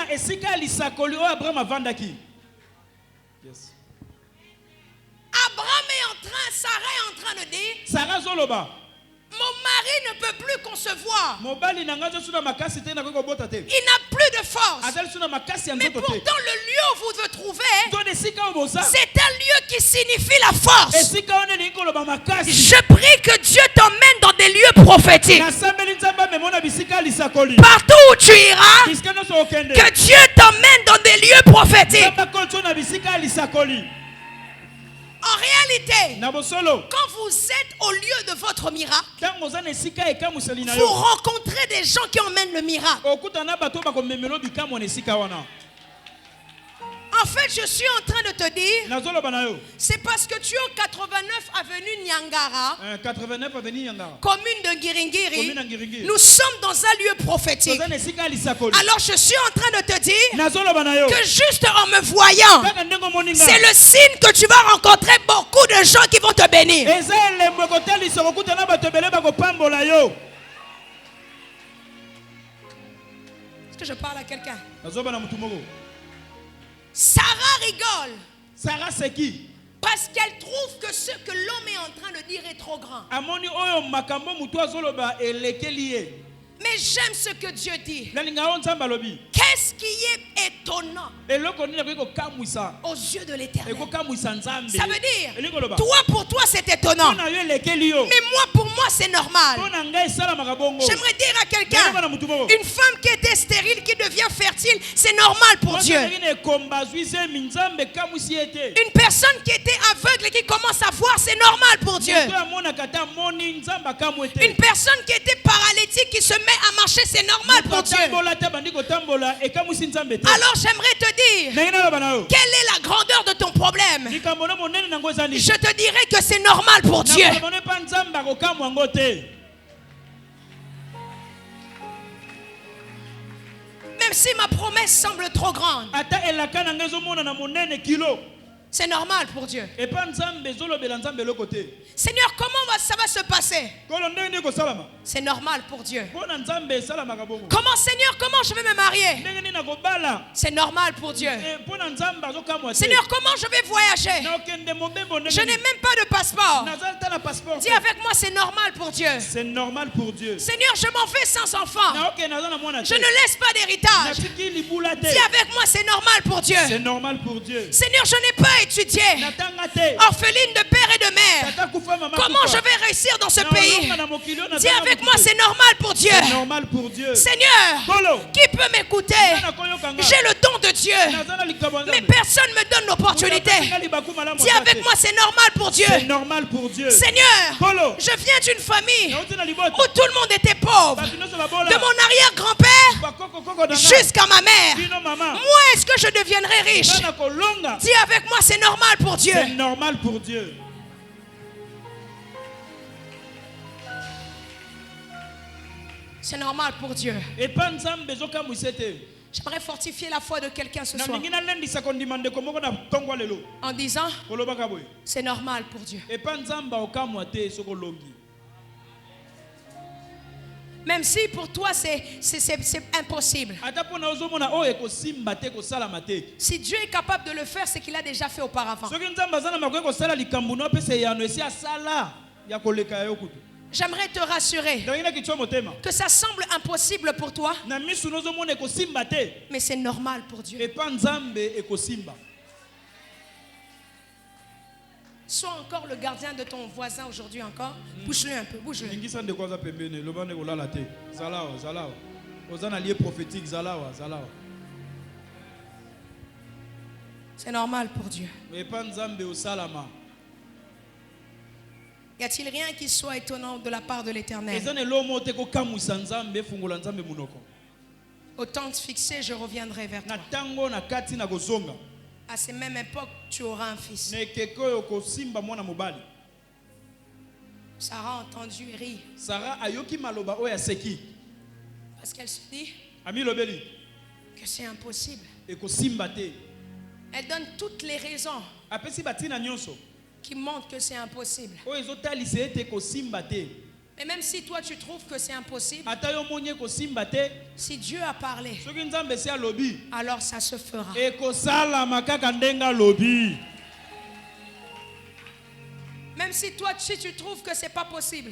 Yes. Abraham est en train, Sarah est en train de dire, mon mari ne peut plus concevoir. Il n'a plus de force. Mais pourtant le lieu où vous vous trouvez, c'est un lieu qui signifie la force. Je prie que Dieu t'emmène dans des lieux prophétiques. Partout où tu iras, que Dieu t'emmène dans des lieux prophétiques. En réalité, quand vous êtes au lieu de votre miracle, vous rencontrez des gens qui emmènent le miracle. En fait, je suis en train de te dire, c'est parce que tu es au 89 avenue Nyangara, commune de Ngiringiri. Nous sommes dans un lieu prophétique. Alors je suis en train de te dire que juste en me voyant, c'est le signe que tu vas rencontrer beaucoup de gens qui vont te bénir. Est-ce que je parle à quelqu'un? Sarah rigole. Sarah c'est qui? Parce qu'elle trouve que ce que l'homme est en train de dire est trop grand. Mais j'aime ce que Dieu dit. Qu'est-ce qui est étonnant aux yeux de l'Éternel? Ça veut dire, toi pour toi c'est étonnant, mais moi pour moi c'est normal. J'aimerais dire à quelqu'un, une femme qui était stérile, qui devient fertile, c'est normal pour Dieu. Une personne qui était aveugle et qui commence à voir, c'est normal pour Dieu. Une personne qui était paralytique, qui se met à marcher, c'est normal pour Dieu. Alors j'aimerais te dire, quelle est la grandeur de ton problème? Je te dirais que c'est normal pour Dieu. Même si ma promesse semble trop grande, c'est normal pour Dieu. Seigneur, comment ça va se passer? C'est normal pour Dieu. Comment, Seigneur, comment je vais me marier? C'est normal pour Dieu. Seigneur, comment je vais voyager? Je n'ai même pas de passeport. Dis avec moi, c'est normal pour Dieu. C'est normal pour Dieu. Seigneur, je m'en vais sans enfant. Je ne laisse pas d'héritage. Dis avec moi, c'est normal pour Dieu. C'est normal pour Dieu. Seigneur, je n'ai pas étudié. Orpheline de père et de mère. Comment je vais réussir dans ce pays? Dis avec moi, c'est normal pour Dieu. C'est normal pour Dieu. Seigneur, qui peut m'écouter? J'ai le don de Dieu, mais personne ne me donne l'opportunité. Dis avec moi, c'est normal pour Dieu. C'est normal pour Dieu. Seigneur, je viens d'une famille où tout le monde était pauvre. De mon arrière-grand-père jusqu'à ma mère. Moi, est-ce que je deviendrai riche? Dis avec moi, c'est normal pour Dieu. C'est normal pour Dieu. C'est normal pour Dieu. J'aimerais fortifier la foi de quelqu'un ce soir en disant, c'est normal pour Dieu. Même si pour toi c'est impossible. Si Dieu est capable de le faire, c'est qu'il a déjà fait auparavant. J'aimerais te rassurer que ça semble impossible pour toi, mais c'est normal pour Dieu. Sois encore le gardien de ton voisin aujourd'hui encore. Bouge-le un peu, bouge-le. C'est normal pour Dieu. Y a-t-il rien qui soit étonnant de la part de l'Éternel? Au temps fixé, je reviendrai vers toi. À ces mêmes époques, tu auras un fils. Sarah a entendu rire. Parce qu'elle se dit que c'est impossible. Elle donne toutes les raisons qui montrent que c'est impossible. Mais même si toi tu trouves que c'est impossible, si Dieu a parlé, alors ça se fera. Même si toi tu trouves que c'est pas possible,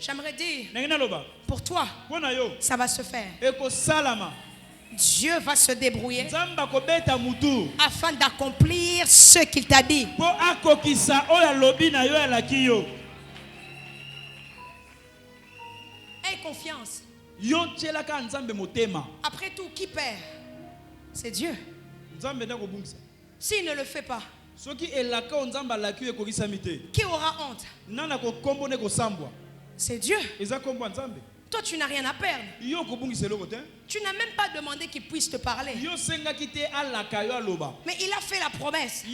j'aimerais dire, pour toi, ça va se faire. Dieu va se débrouiller afin d'accomplir ce qu'il t'a dit. Aie confiance. Après tout, qui perd? C'est Dieu. S'il ne le fait pas, qui aura honte? C'est Dieu. Toi, tu n'as rien à perdre. Tu n'as même pas demandé qu'il puisse te parler. Mais il a fait la promesse.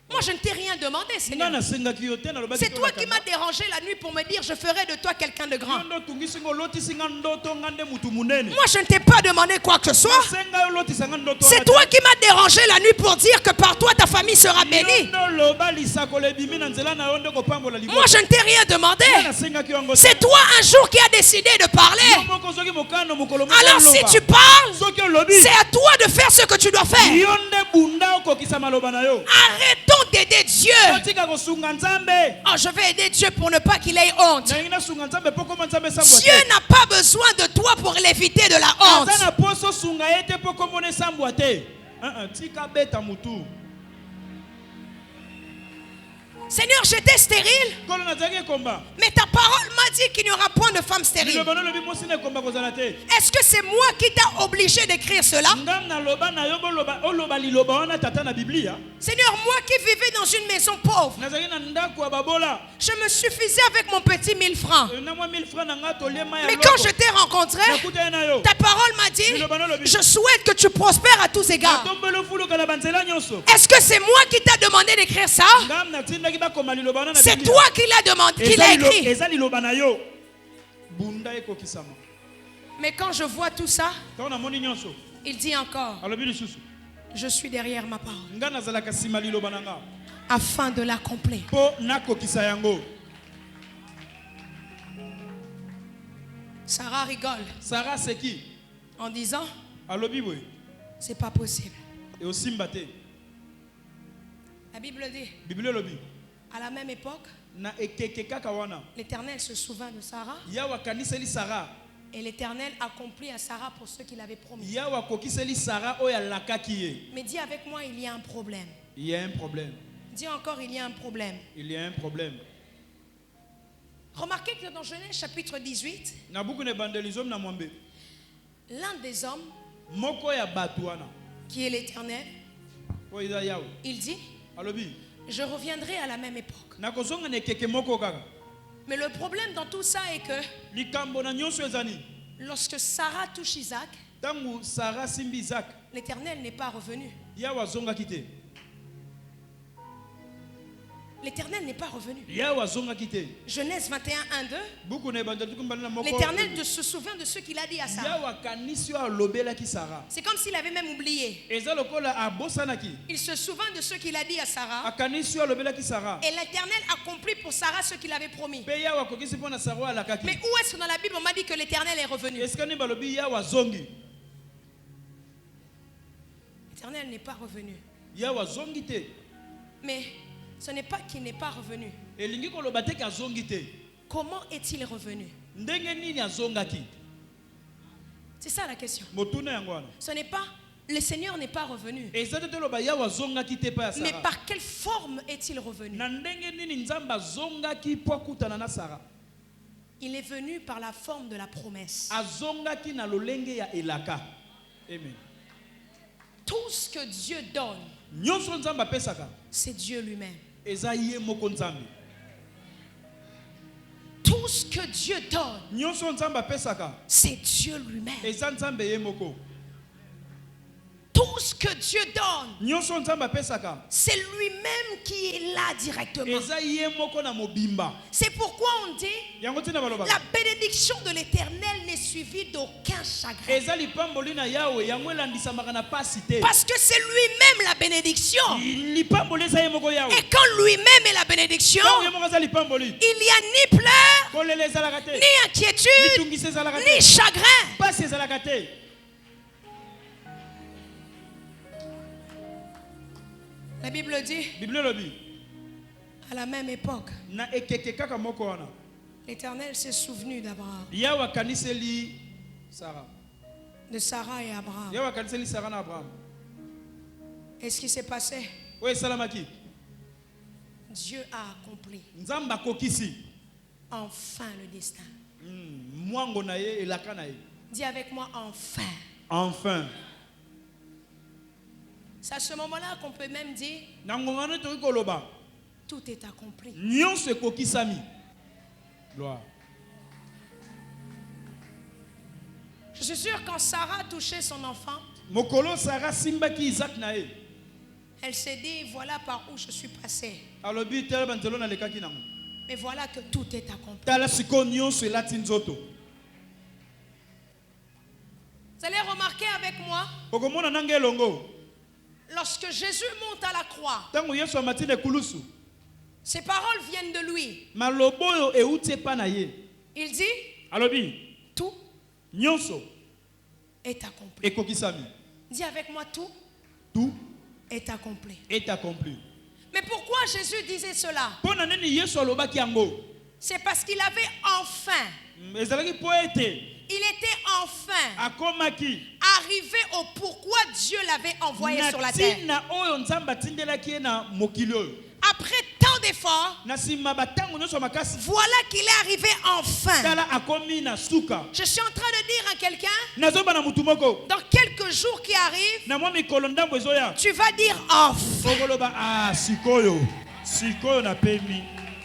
Moi, je ne t'ai rien demandé, Seigneur. C'est toi qui m'as dérangé la nuit pour me dire je ferai de toi quelqu'un de grand. Moi, je ne t'ai pas demandé quoi que ce soit. C'est toi qui m'as dérangé la nuit pour dire que par toi, ta famille sera bénie. Moi, je ne t'ai rien demandé. C'est toi un jour qui as décidé de parler. Alors, si tu parles, c'est à toi de faire ce que tu dois faire. Arrêtons d'aider Dieu. Oh, je vais aider Dieu pour ne pas qu'il ait honte. Dieu n'a pas besoin de toi pour l'éviter de la honte. Seigneur, j'étais stérile, mais ta parole m'a dit qu'il n'y aura point de femme stérile. Est-ce que c'est moi qui t'ai obligé d'écrire cela? Seigneur, moi qui vivais dans une maison pauvre, je me suffisais avec mon petit 1000 francs. Mais quand je t'ai rencontré, ta parole m'a dit, je souhaite que tu prospères à tous égards. Est-ce que c'est moi qui t'ai demandé d'écrire ça? C'est toi qui l'as demandé, qui l'a écrit. Mais quand je vois tout ça, il dit encore, je suis derrière ma parole afin de l'accomplir. Sarah rigole. Sarah, c'est qui? En disant, c'est pas possible. La Bible dit, à la même époque, l'Éternel se souvint de Sarah. Et l'Éternel accomplit à Sarah pour ce qu'il avait promis. Mais dis avec moi, il y a un problème. Il y a un problème. Dis encore, il y a un problème. Il y a un problème. Remarquez que dans Genèse chapitre 18, l'un des hommes, qui est l'Éternel, il dit, je reviendrai à la même époque. Mais le problème dans tout ça est que lorsque Sarah touche Isaac, l'Éternel n'est pas revenu. L'Éternel n'est pas revenu. Genèse 21, 1, 2. L'Éternel se souvient de ce qu'il a dit à Sarah. C'est comme s'il avait même oublié. Il se souvient de ce qu'il a dit à Sarah. Et l'Éternel accomplit pour Sarah ce qu'il avait promis. Mais où est-ce que dans la Bible on m'a dit que l'Éternel est revenu? L'Éternel n'est pas revenu. Mais ce n'est pas qu'il n'est pas revenu. Comment est-il revenu? C'est ça la question. Ce n'est pas, le Seigneur n'est pas revenu. Mais par quelle forme est-il revenu? Il est venu par la forme de la promesse. Amen. Tout ce que Dieu donne, c'est Dieu lui-même. Tout ce que Dieu donne, c'est Dieu lui-même. Tout ce que Dieu donne, c'est lui-même qui est là directement. C'est pourquoi on dit la bénédiction de l'Éternel n'est suivie d'aucun chagrin. Parce que c'est lui-même la bénédiction. Et quand lui-même est la bénédiction, il n'y a ni pleurs, ni inquiétude, ni chagrin. La Bible dit, à la même époque, l'Éternel s'est souvenu d'Abraham, de Sarah et Abraham. Et ce qui s'est passé, Dieu a accompli enfin le destin. Dis avec moi, enfin. Enfin. C'est à ce moment-là qu'on peut même dire tout est accompli. Je suis sûr quand Sarah touchait son enfant, elle s'est dit voilà par où je suis passée. Mais voilà que tout est accompli. Vous allez remarquer avec moi, lorsque Jésus monte à la croix, ces paroles viennent de lui. Il dit tout est accompli. Dis avec moi tout est accompli. Mais pourquoi Jésus disait cela? C'est parce qu'il avait enfin, il était enfin arrivé au pourquoi Dieu l'avait envoyé sur la terre. Après tant d'efforts, voilà qu'il est arrivé enfin. Je suis en train de dire à quelqu'un, dans quelques jours qui arrivent, tu vas dire enfin.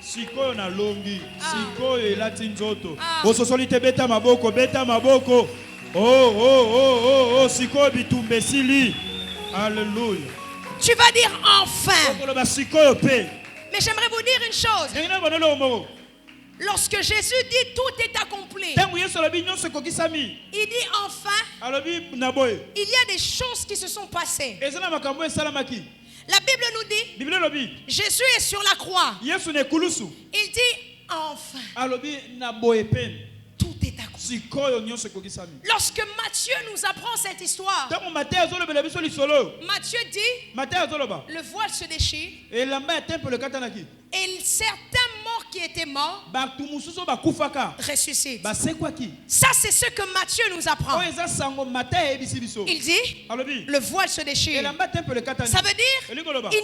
Sikoyo na longi, sikoyo elati nzoto. Ososolite beta maboko. Oh, sikoyo bitumbe sili. Alléluia. Tu vas dire enfin. Mais j'aimerais vous dire une chose. Lorsque Jésus dit tout est accompli, il dit enfin, il y a des choses qui se sont passées. La Bible nous dit, Jésus est sur la croix. Il dit enfin, tout est accompli. Lorsque Matthieu nous apprend cette histoire, Matthieu dit, le voile se déchire et certains morts qui étaient morts ressuscitent. Ça c'est ce que Matthieu nous apprend. Il dit, le voile se déchire. Ça veut dire, il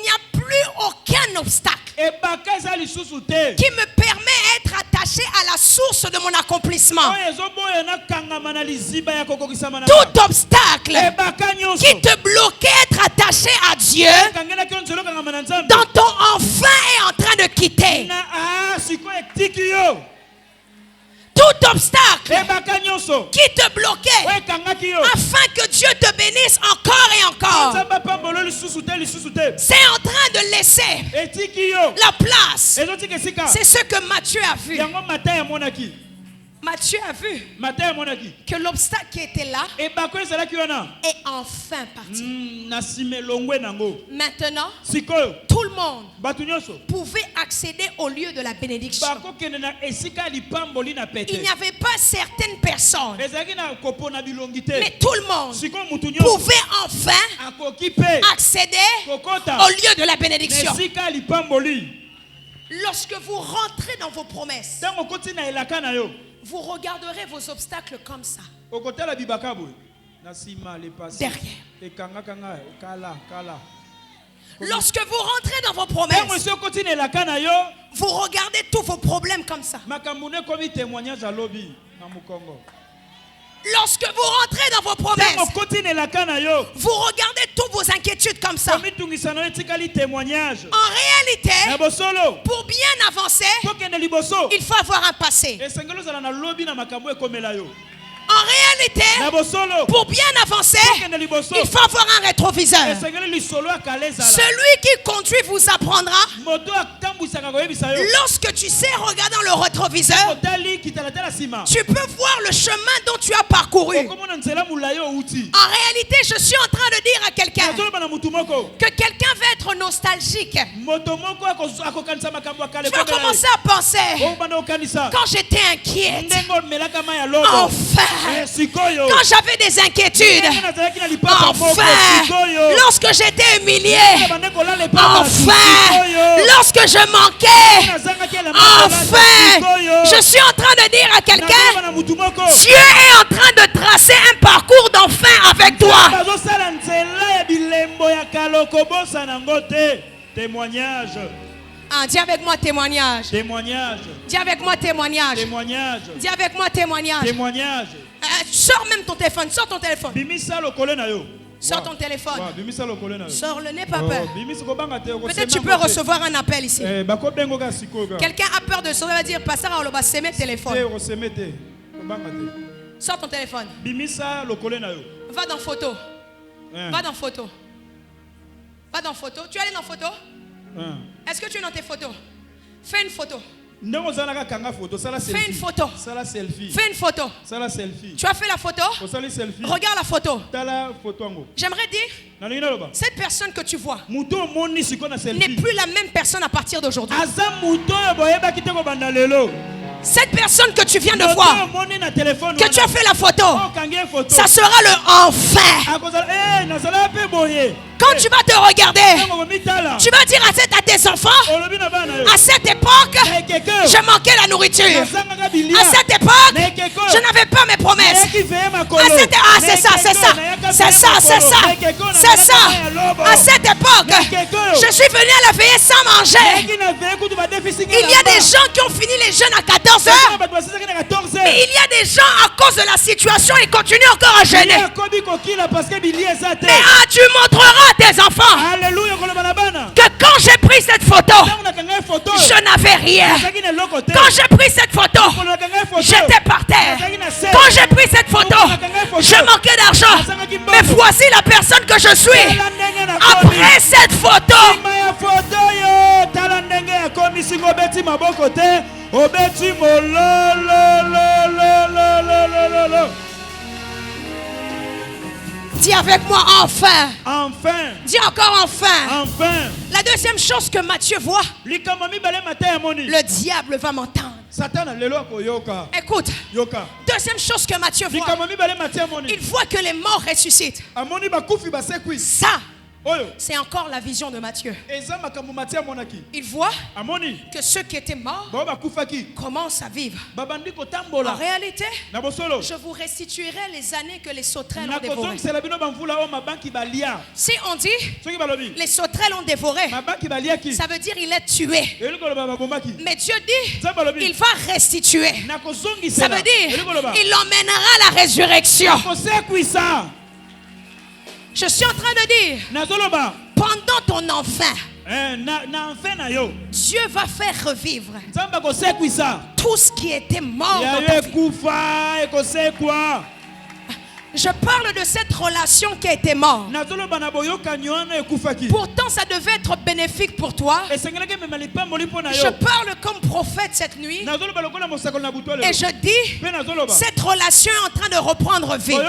n'y a plus aucun obstacle qui me permet d'être attaché à la source de mon accomplissement. Tout obstacle qui te bloquait d'être attaché à Dieu, dans ton enfin est en train de quitter. Tout obstacle qui te bloquait afin que Dieu te bénisse encore et encore, c'est en train de laisser la place. C'est ce que Matthieu a vu. Matthieu a vu que l'obstacle qui était là est enfin parti. Maintenant, tout le monde pouvait accéder au lieu de la bénédiction. Il n'y avait pas certaines personnes, mais tout le monde pouvait enfin accéder au lieu de la bénédiction. Lorsque vous rentrez dans vos promesses, vous regarderez vos obstacles comme ça. Derrière. Lorsque vous rentrez dans vos promesses, vous regardez tous vos problèmes comme ça. Lorsque vous rentrez dans vos promesses, vous regardez toutes vos inquiétudes étude comme ça. En réalité, pour bien avancer, il faut avoir un passé. En réalité, pour bien avancer, il faut avoir un rétroviseur. Celui qui conduit vous apprendra. Lorsque tu sais regarder dans le rétroviseur, tu peux voir le chemin dont tu as parcouru. En réalité, je suis en train de dire à quelqu'un que quelqu'un va être nostalgique. Tu vas commencer à penser, quand j'étais inquiète, enfin, quand j'avais des inquiétudes, enfin, lorsque j'étais humilié, enfin, lorsque je manquais, enfin, je suis en train de dire à quelqu'un, Dieu est en train de tracer un parcours d'enfin avec toi. Témoignage. Ah, dis avec moi témoignage. Témoignage. Dis avec moi témoignage. Témoignage. Dis avec moi témoignage. Témoignage. Sors même ton téléphone. Sors ton téléphone. Sors ton téléphone. Sors-le, n'aie pas peur. Peut-être tu peux recevoir un appel ici. Quelqu'un a peur de sortir, va dire, pasteur Aloba, c'est mes téléphones. Sors ton téléphone. Va dans photo. Va dans photo. Va dans photo. Tu es allé dans photo? Est-ce que tu es dans tes photos? Fais une photo. Fais une photo. Fais une photo. Tu as fait la photo? Regarde la photo. J'aimerais dire, cette personne que tu vois n'est plus la même personne à partir d'aujourd'hui. Cette personne que tu viens de voir, que tu as fait la photo, ça sera le enfin. Quand tu vas te regarder, tu vas dire à tes enfants, à cette époque, je manquais la nourriture. À cette époque, je n'avais pas mes promesses. C'est ça. À cette époque, je suis venu à la veillée sans manger. Il y a des gens qui ont fini les jeûnes à 14 heures. Mais il y a des gens, à cause de la situation, ils continuent encore à jeûner. Mais tu montreras à tes enfants que quand j'ai pris cette photo, je n'avais rien. Quand j'ai pris cette photo, j'étais par terre. Quand j'ai pris cette photo, je manquais d'argent. Mais voici la personne que je suis après cette photo. Dis avec moi enfin. Enfin. Dis encore enfin. Enfin. La deuxième chose que Matthieu voit, le diable va m'entendre. Écoute. Deuxième chose que Matthieu voit, il voit que les morts ressuscitent. Ça, c'est encore la vision de Matthieu. Il voit que ceux qui étaient morts commencent à vivre. En réalité, je vous restituerai les années que les sauterelles ont dévorées. Si on dit les sauterelles ont dévoré, ça veut dire il est tué. Mais Dieu dit il va restituer. Ça veut dire il emmènera à la résurrection. Je suis en train de dire, pendant ton enfin, Dieu va faire revivre tout ce qui était mort dans ta vie. Je parle de cette relation qui a été morte. Pourtant, ça devait être bénéfique pour toi. Je parle comme prophète cette nuit. Et je dis, cette relation est en train de reprendre vie.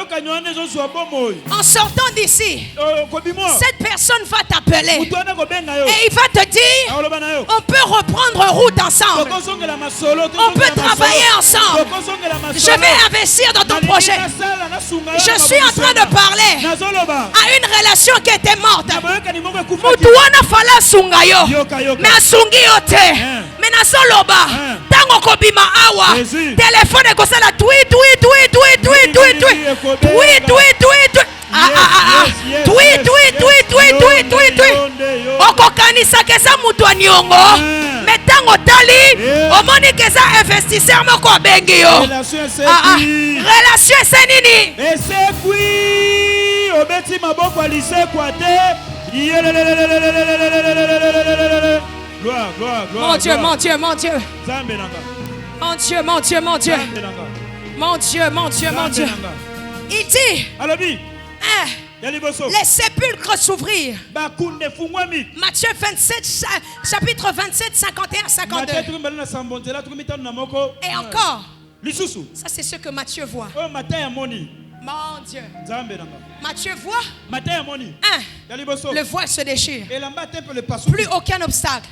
En sortant d'ici, cette personne va t'appeler. Et il va te dire, on peut reprendre route ensemble. On peut travailler ensemble. Je vais investir dans ton projet. Je suis en train de parler à une relation qui était morte. Mutuana fala sungayo, mais asungi yote. Mais na soloba, tango kobima awa. Téléphone ko sala tweet. Okokanisa kesa mutu aniongo. Mais tango tali, omoni kesa investisseur moko bengi yo. Relation c'est nini? Obeti maboko alisekwa te Gloire, gloire, gloire. Mon Dieu, mon Dieu, mon Dieu. Mon Dieu, mon Dieu, mon Dieu. Mon Dieu, mon Dieu, mon Dieu. Il dit, les sépulcres s'ouvrirent. Matthieu 27, chapitre 27, 51, 52. Et encore, ça c'est ce que Matthieu voit. Mon Dieu. Matthieu voit le voile se déchire. Plus aucun obstacle.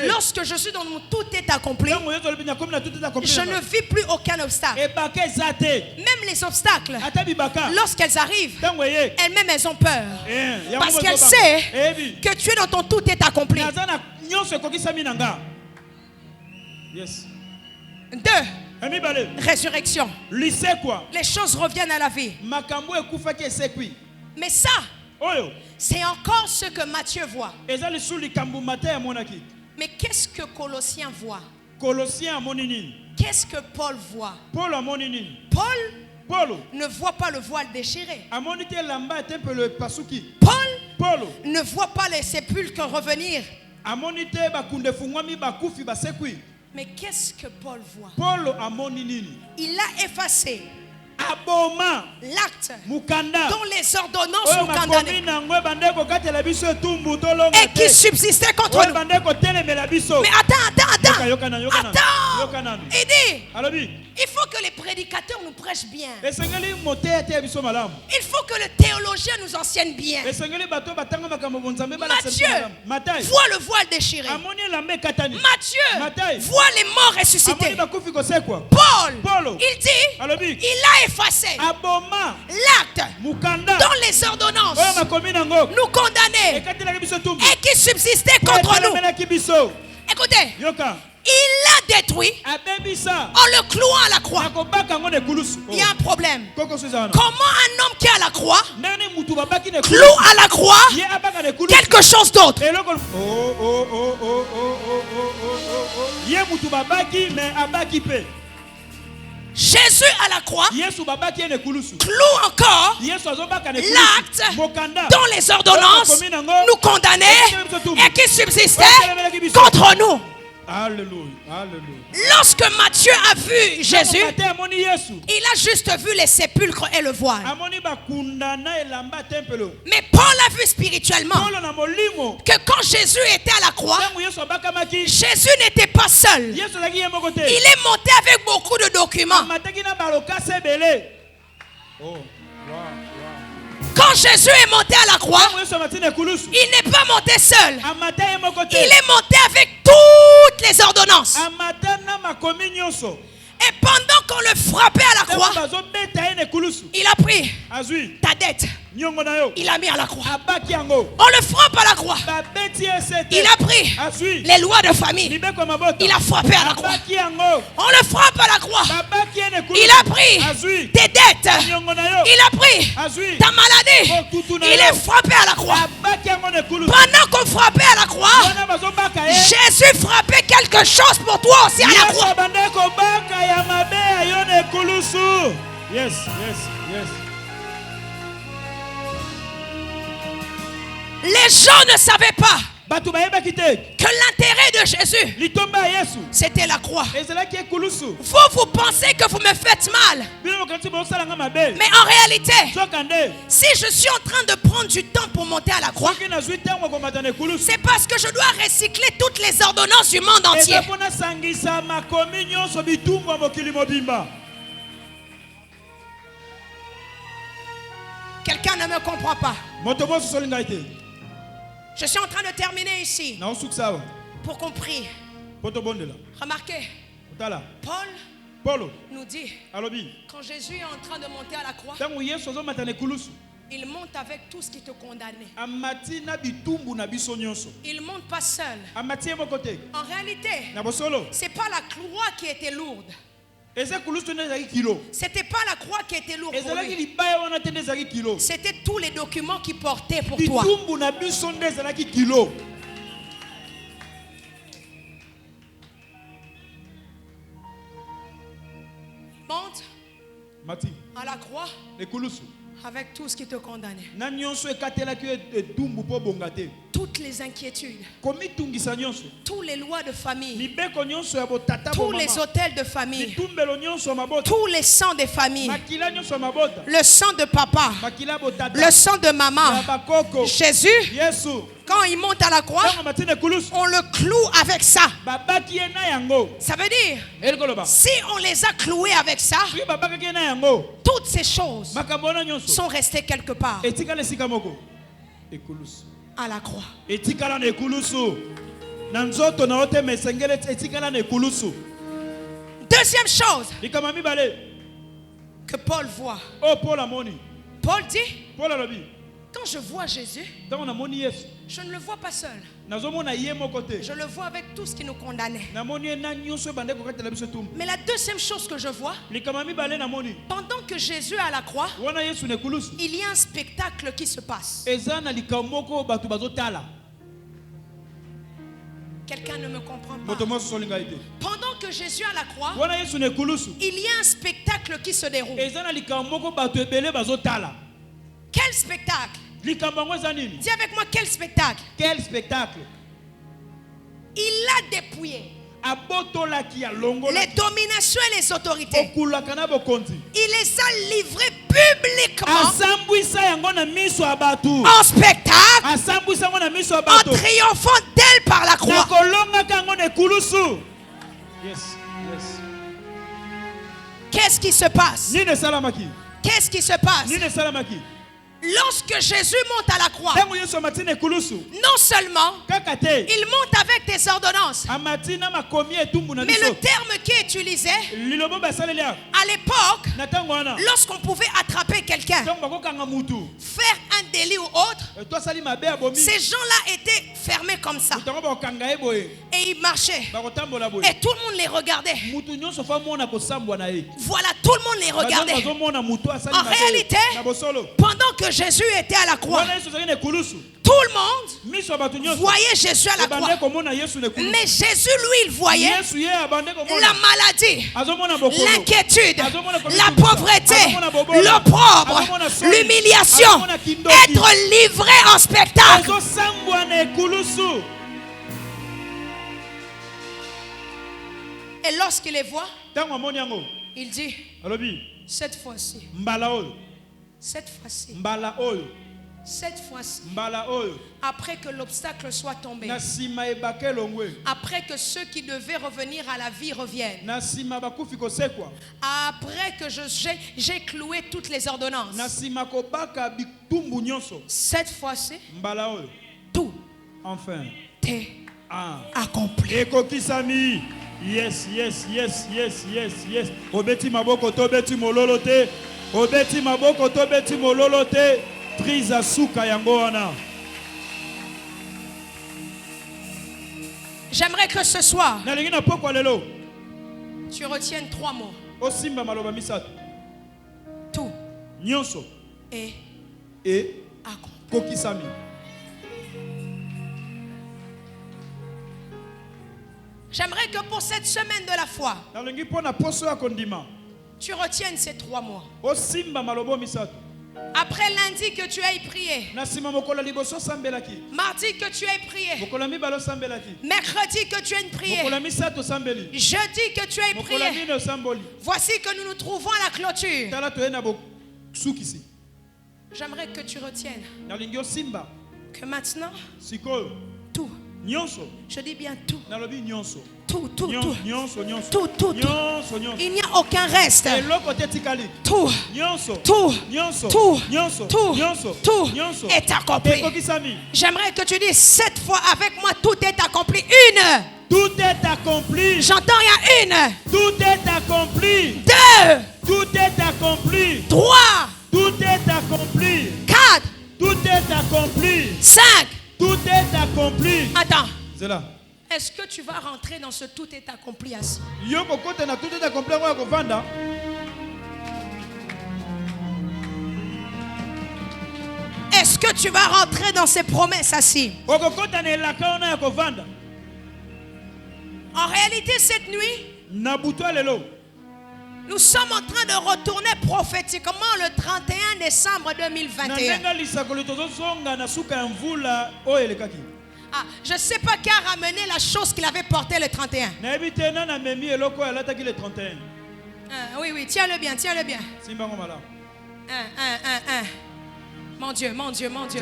Lorsque je suis dans mon tout est accompli, je ne vis plus aucun obstacle. Même les obstacles, lorsqu'elles arrivent, elles-mêmes elles ont peur. Parce qu'elles savent que tu es dans ton tout est accompli. 2. Résurrection. Les choses reviennent à la vie. Mais ça, c'est encore ce que Matthieu voit. Mais qu'est-ce que Colossiens voit? Qu'est-ce que Paul voit? Paul ne voit pas le voile déchiré. Paul ne voit pas les sépulcres revenir. Mais qu'est-ce que Paul voit? Il a effacé l'acte dont les ordonnances nous condamnaient et qui subsistait contre nous. Mais attends. Il dit, il faut que les prédicateurs nous prêchent bien. Il faut que le théologien nous enseigne bien. Matthieu voit le voile déchiré. Matthieu voit les morts ressuscités. Paul, il dit, il a effacé l'acte dont les ordonnances nous condamnaient et qui subsistait contre nous. Écoutez, il l'a détruit en le clouant à la croix. Il y a un problème. Comment un homme qui est à la croix cloue à la croix quelque chose d'autre? Jésus à la croix cloue encore l'acte dont les ordonnances nous condamnaient et qui subsistait contre nous. Alléluia. Lorsque Matthieu a vu Jésus, il a juste vu les sépulcres et le voile. Mais Paul a vu spirituellement que quand Jésus était à la croix, Jésus n'était pas seul. Il est monté avec beaucoup de documents. Quand Jésus est monté à la croix, il n'est pas monté seul. Il est monté avec toutes les ordonnances. Et pendant qu'on le frappait à la croix, il a pris ta dette. Il a mis à la croix. On le frappe à la croix. Il a pris les lois de famille. Il a frappé à la croix. On le frappe à la croix. Il a pris tes dettes. Il a pris ta maladie. Il est frappé à la croix. Pendant qu'on frappait à la croix, Jésus frappait quelque chose pour toi aussi à la croix. Yes. Les gens ne savaient pas que l'intérêt de Jésus, c'était la croix. Vous pensez que vous me faites mal. Mais en réalité, si je suis en train de prendre du temps pour monter à la croix, c'est parce que je dois recycler toutes les ordonnances du monde entier. Quelqu'un ne me comprend pas. Je suis en train de terminer ici pour qu'on prie. Remarquez, Paul nous dit, quand Jésus est en train de monter à la croix, il monte avec tout ce qui te condamnait. Il monte pas seul. En réalité, c'est pas la croix qui était lourde. C'était pas la croix qui était lourde pour lui. C'était tous les documents qu'il portait pour toi. Monte à la croix. Avec tout ce qui te condamnait. Toutes les inquiétudes. Toutes les lois de famille. Tous les hôtels de famille. Tous les sangs des familles. Le sang de papa. Le sang de maman. Jésus. Quand il monte à la croix, on le cloue avec ça. Ça veut dire, si on les a cloués avec ça, toutes ces choses sont restées quelque part à la croix. Deuxième chose que Paul voit. Paul dit, quand je vois Jésus, je ne le vois pas seul. Je le vois avec tout ce qui nous condamnait. Mais la deuxième chose que je vois, pendant que Jésus est à la croix, il y a un spectacle qui se passe. Quelqu'un ne me comprend pas. Pendant que Jésus est à la croix, il y a un spectacle qui se déroule. Quel spectacle? Dis avec moi, quel spectacle? Quel spectacle? Il a dépouillé les dominations et les autorités. Il les a livrées publiquement en spectacle, en triomphant d'elle par la croix. Qu'est-ce qui se passe? Qu'est-ce qui se passe? Lorsque Jésus monte à la croix, non seulement il monte avec des ordonnances, mais le terme qui est utilisé à l'époque, lorsqu'on pouvait attraper quelqu'un, faire un délit ou autre, ces gens-là étaient fermés comme ça et ils marchaient et tout le monde les regardait. Voilà, tout le monde les regardait. En réalité, pendant que Jésus était à la croix, tout le monde voyait Jésus à la croix. Mais Jésus, lui, il voyait la maladie, l'inquiétude, la pauvreté, l'opprobre, l'humiliation, être livré en spectacle. Et lorsqu'il les voit, il dit, cette fois-ci, cette fois-ci, après que l'obstacle soit tombé, après que ceux qui devaient revenir à la vie reviennent, après que j'ai cloué toutes les ordonnances, cette fois-ci, tout enfin est accompli. Yes. Obeti maboko to beti mololote. Obeti maboko to beti mololote. Prise à souka yango wana. J'aimerais que ce soir, tu retiennes 3 mots. Tout est accompli. J'aimerais que pour cette semaine de la foi, tu retiennes ces 3 mots. Après lundi que tu ailles prier, mardi que tu ailles prier, mercredi que tu ailles prier, jeudi que tu ailles prier. Voici que nous nous trouvons à la clôture. J'aimerais que tu retiennes que maintenant, tout, je dis bien tout, tout, il n'y a aucun reste. Tout est accompli. J'aimerais que tu dises cette fois avec moi, tout est accompli. Tout est accompli. J'entends rien. Tout est accompli. 2. Tout est accompli. 3. Tout est accompli. 4. Tout est accompli. 5. Tout est accompli. Attends. C'est là. Est-ce que tu vas rentrer dans ce tout est accompli assis? Est-ce que tu vas rentrer dans ces promesses assis? En réalité, cette nuit, Nous sommes en train de retourner prophétiquement le 31 décembre 2021. Je ne sais pas qui a ramené la chose qu'il avait portée le 31. Oui, tiens-le bien, tiens-le bien. Mon Dieu, mon Dieu, mon Dieu.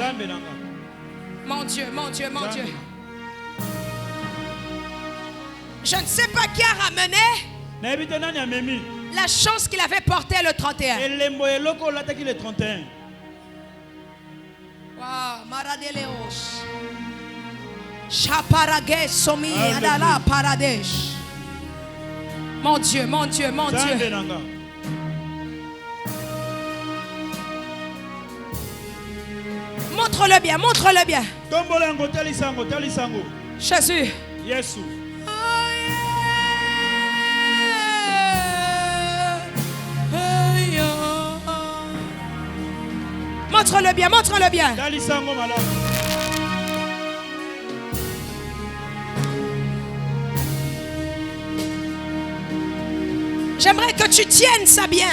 Mon Dieu, mon Dieu, mon Dieu. Je ne sais pas qui a ramené la chose qu'il avait portée le 31. Wow, Maradeleos. Chaparage somi adala paradesh. Mon Dieu, mon Dieu, mon Dieu. Montre-le bien, montre-le bien. Jésus. Montre-le bien, montre-le bien. J'aimerais que tu tiennes ça bien.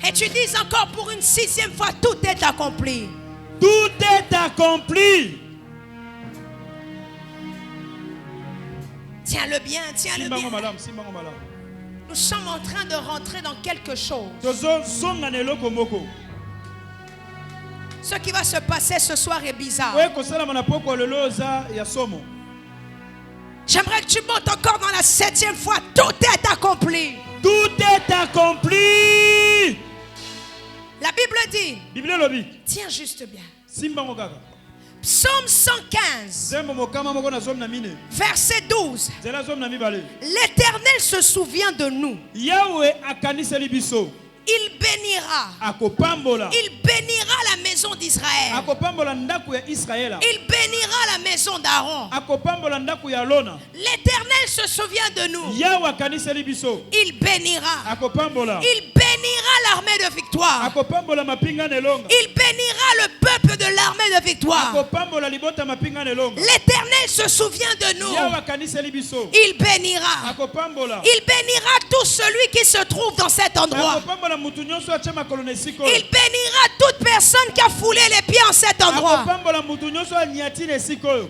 Et tu dises encore pour une 6e fois, tout est accompli. Tout est accompli. Tiens-le bien, tiens-le bien. Nous sommes en train de rentrer dans quelque chose. Ce qui va se passer ce soir est bizarre. J'aimerais que tu montes encore dans la 7e fois. Tout est accompli. Tout est accompli. La Bible dit. Tiens juste bien. Psaume 115. Verset 12. L'Éternel se souvient de nous. Il bénira. Il bénira la maison d'Israël. Il bénira la maison d'Aaron. L'Éternel se souvient de nous. Il bénira. Il bénira l'armée de victoire. Il bénira le peuple de l'armée de victoire. L'Éternel se souvient de nous. Il bénira. Il bénira tout celui qui se trouve dans cet endroit. Il bénira toute personne qui a foulé les pieds en cet endroit.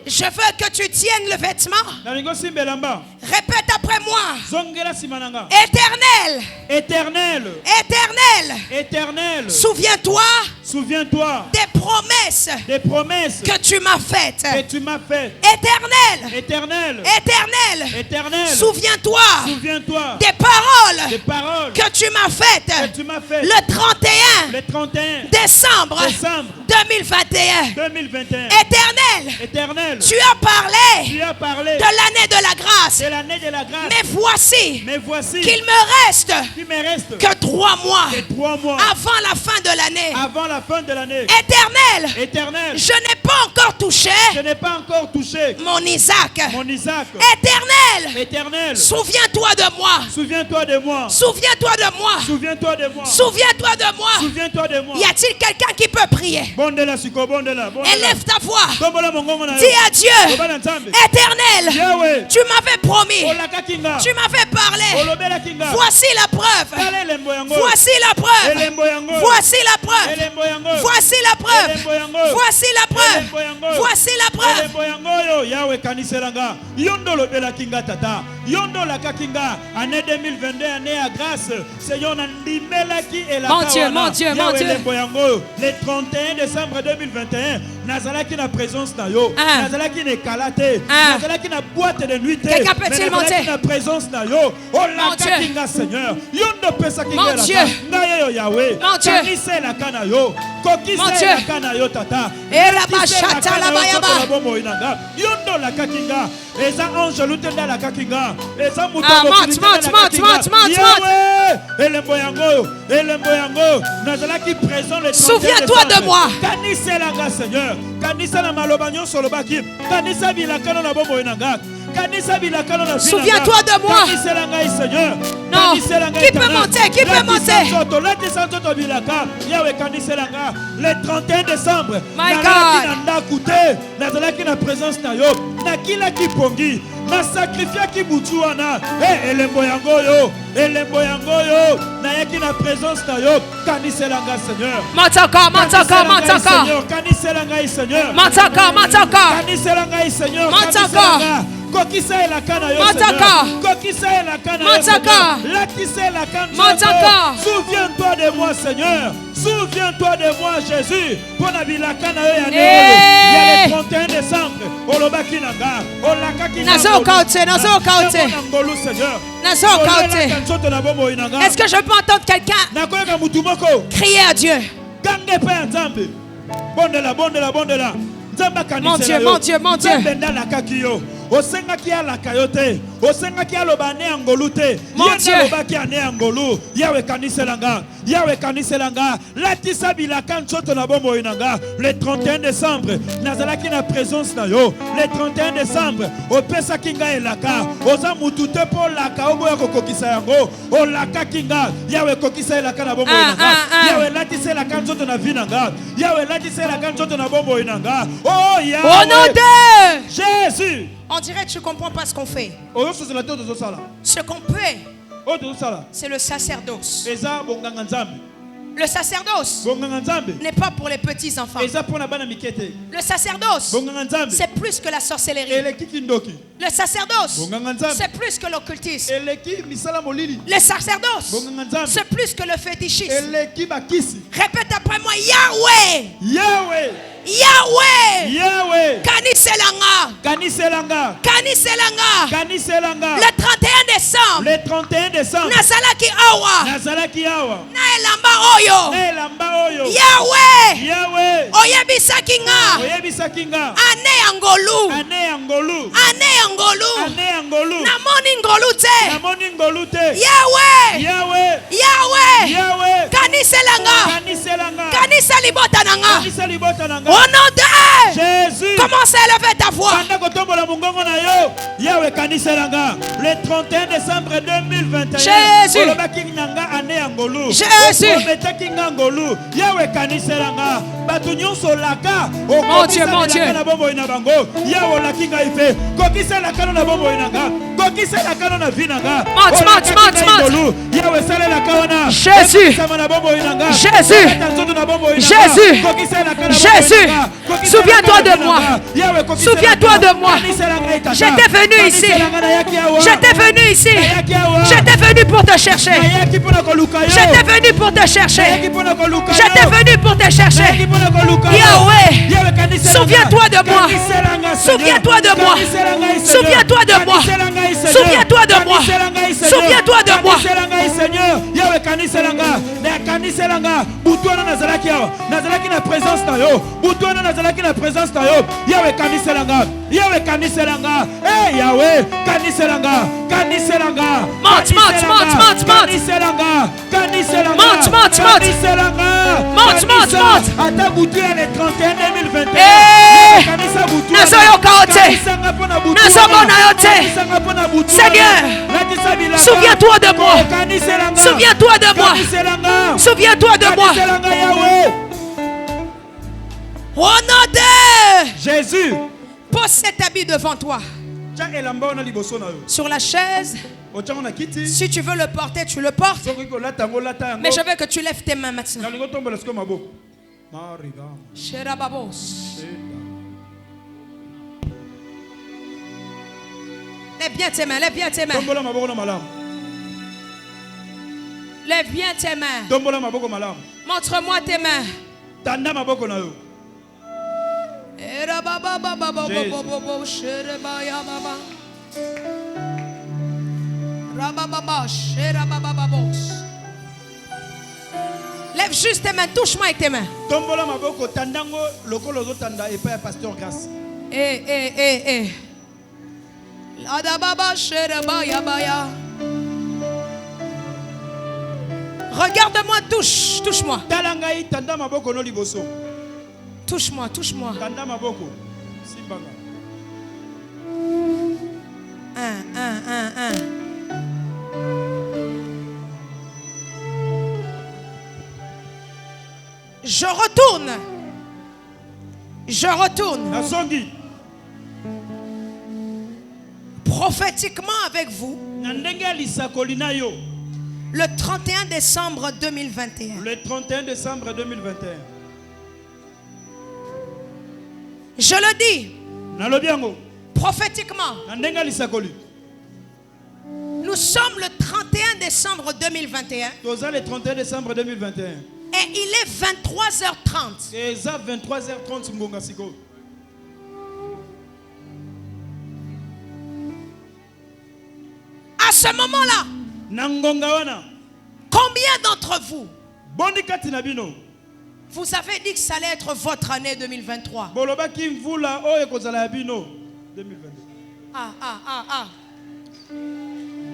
Je veux que tu tiennes le vêtement. Répète après moi. Éternel. Éternel. Éternel. Éternel. Souviens-toi. Souviens-toi des promesses que tu m'as faites. Éternel. Éternel. Éternel. Souviens-toi des paroles que tu m'as faites. Le 31 décembre 2021. Éternel. Tu as parlé de l'année de la grâce. Mais voici qu'il me reste que 3 mois avant la fin de l'année. Éternel. Je n'ai pas encore touché mon Isaac. Éternel. Souviens-toi de moi. Souviens-toi de moi. Y a-t-il quelqu'un qui peut prier? Élève ta voix. Dis à Dieu. Éternel. Tu m'avais promis. Tu m'avais parlé. Voici la preuve. Voici la preuve. Voici la preuve. Voici la preuve. Voici la preuve. Voici la preuve. Année 2022, année à grâce. Seigneur, mon Dieu, mon Dieu, mon Dieu. Le 31 décembre 2021, Nazalaki na présence na yo. Nazalaki na kalate. Nazalaki na boîte de nuit. Quelqu'un peut-il monter? Na présence na yo. Oh la kakinga Seigneur. Yondo pesa kinga la. Mon Dieu. Ngayo Yahweh. Mon Dieu. Kanise la kana yo. Kokise la kana yo tata. Era bashata la bayaba. Yondo la kakinga. Eza ange lutenda la kakinga. Eza muto. Monte. Souviens-toi de moi. Kanise la Seigneur. Kanisa la malobanyo solobaki. Kanisa bilakano na bombo inanga. Souviens-toi de moi. Non. Qui peut monter? Qui peut monter? Le 31 décembre, my God, na sacrifié ki butu wana elembo yango yo na yaki na présence na yo kaniselanga Seigneur mataka kaniselanga Seigneur kaniselanga Seigneur mataka kokisa elaka na yo Seigneur souviens-toi de moi Seigneur, souviens-toi de moi Jésus pour na bilaka na yo ya le 31 décembre olobaki nanga olakaki est-ce que je peux entendre quelqu'un crier à Dieu? Mon Dieu. Osengaki alaka yote osengaki alobane angolu te yalobaki ane angolu yawe kaniselanga latisa bilaka nchoto na bombo inanga le 31 décembre nazalaki na présence na yo le 31 décembre opesaki nga elaka oza mutu te po laka oboya kokokisa yango olaka kinga yawe kokisa elaka na bombo inanga yawe latisa elaka nchoto na vinanga yawe latisa elaka nchoto na bombo inanga oh yawe au nom de Jésus. On dirait que tu ne comprends pas ce qu'on fait. Ce qu'on fait, c'est le sacerdoce. Le sacerdoce n'est pas pour les petits enfants. Le sacerdoce, c'est plus que la sorcellerie. Le sacerdoce, c'est plus que l'occultisme. Le sacerdoce, c'est plus que le fétichisme. Répète après moi, Yahweh. Yahweh. Yahweh. Kaniselanga. Le 31 décembre. Nazalaki awa. Na elamba oyo. Yahweh. Oyebisaki nga. Ane angolu. Namoni ngolu te. Yahweh. Kaniselanga. Kanisa libota nanga. Au nom de Jésus. Commence à élever ta voix. Le 31 décembre 2021. Jésus. Mon Dieu. Jésus. Souviens-toi de moi. J'étais venu ici. J'étais venu pour te chercher. Yahweh, souviens-toi de moi. Seigneur, Yahweh kaniselanga, butuana nazalaki na présence na yo. Butuana nazalaki na présence na yo. Yahweh kaniselanga. Eh Yahweh kaniselanga. Monte. Ata butu ya le 31 2021. Seigneur, souviens-toi de moi. Au nom de Jésus, pose cet habit devant toi. Sur la chaise. Si tu veux le porter, tu le portes. Mais je veux que tu lèves tes mains maintenant. Lève bien tes mains. Montre-moi tes mains. Lève juste tes mains, touche-moi avec tes mains. Regarde-moi, touche-moi. Touche-moi. retourne prophétiquement avec vous le 31 décembre 2021. Le 31 décembre 2021. Je le dis prophétiquement. Nous sommes le 31 décembre 2021. Le 31 décembre 2021. Et il est 23h30. Et ça 23h30 mbonga siko. À ce moment-là, combien d'entre vous avez dit que ça allait être votre année 2023?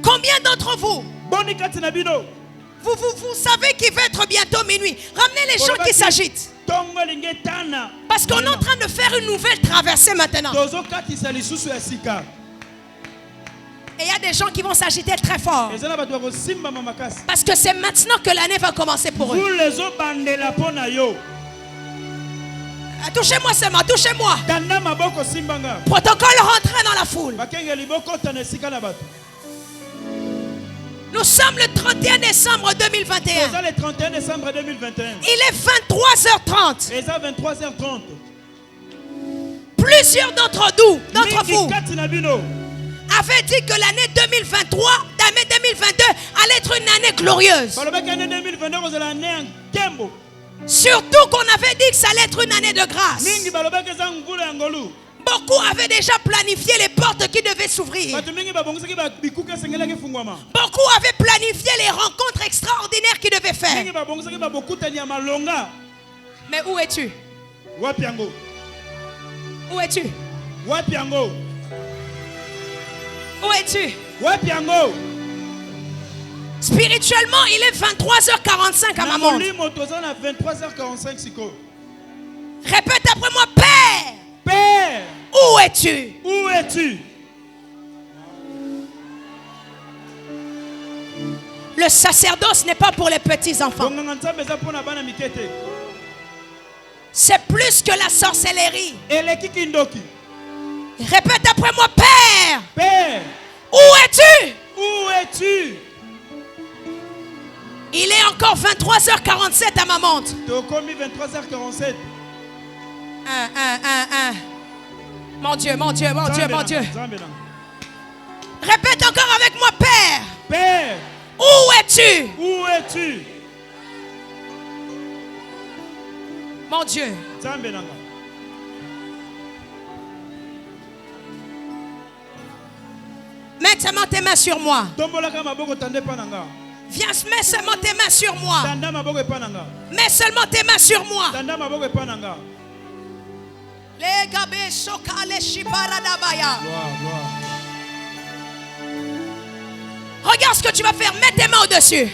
Combien d'entre vous vous savez qu'il va être bientôt minuit? Ramenez les gens qui s'agitent. Parce qu'on est en train de faire une nouvelle traversée maintenant. Et il y a des gens qui vont s'agiter très fort. Parce que c'est maintenant que l'année va commencer pour eux. Touchez-moi seulement, touchez-moi. Protocole rentré dans la foule. Nous sommes le 31 décembre 2021. Il est 23h30. Plusieurs d'entre vous avaient dit que l'année 2023, l'année 2022 allait être une année glorieuse. Surtout qu'on avait dit que ça allait être une année de grâce. Beaucoup avaient déjà planifié les portes qui devaient s'ouvrir. Beaucoup avaient planifié les rencontres extraordinaires qu'ils devaient faire. Mais où es-tu? Où es-tu? Où es-tu? Spirituellement, il est 23h45 à ma montre. Répète après moi, Père. Père, où es-tu? Où es-tu? Le sacerdoce n'est pas pour les petits enfants. C'est plus que la sorcellerie. Répète après moi, Père. Père, où es-tu? Où es-tu? Il est encore 23h47 à ma montre. 23h47. Mon Dieu, mon Dieu, mon Dieu, mon Dieu. Répète encore avec moi, Père. Père, où es-tu? Où es-tu? Mon Dieu. Mets seulement tes mains sur moi. Viens, mets seulement tes mains sur moi. Mets seulement tes mains sur moi. Regarde ce que tu vas faire. Mets tes mains au-dessus.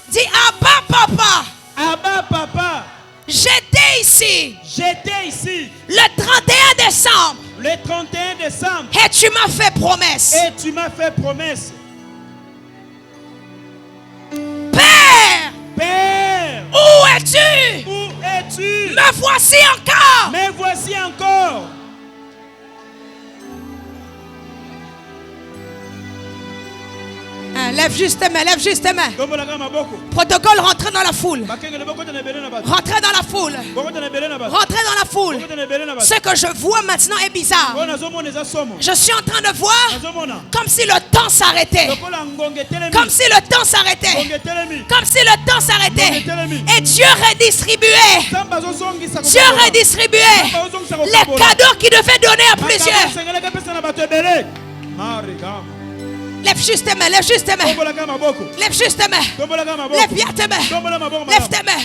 Dis Abba Papa. Abba Papa. J'étais ici. J'étais ici. Le 31 décembre. Le 31 décembre. Et tu m'as fait promesse. Et tu m'as fait promesse. Père. Père. Où es-tu? Où es-tu? Me voici encore. Me voici encore. Lève juste tes mains, lève juste tes mains. Protocole, rentrez dans la foule. Rentrez dans la foule. Rentrez dans la foule. Ce que je vois maintenant est bizarre. Je suis en train de voir comme si le temps s'arrêtait. Comme si le temps s'arrêtait. Comme si le temps s'arrêtait. Et Dieu redistribuait. Dieu redistribuait les cadeaux qu'il devait donner à plusieurs. Lève juste tes mains, lève juste tes mains. Lève juste tes mains. Lève bien tes mains. Lève tes mains.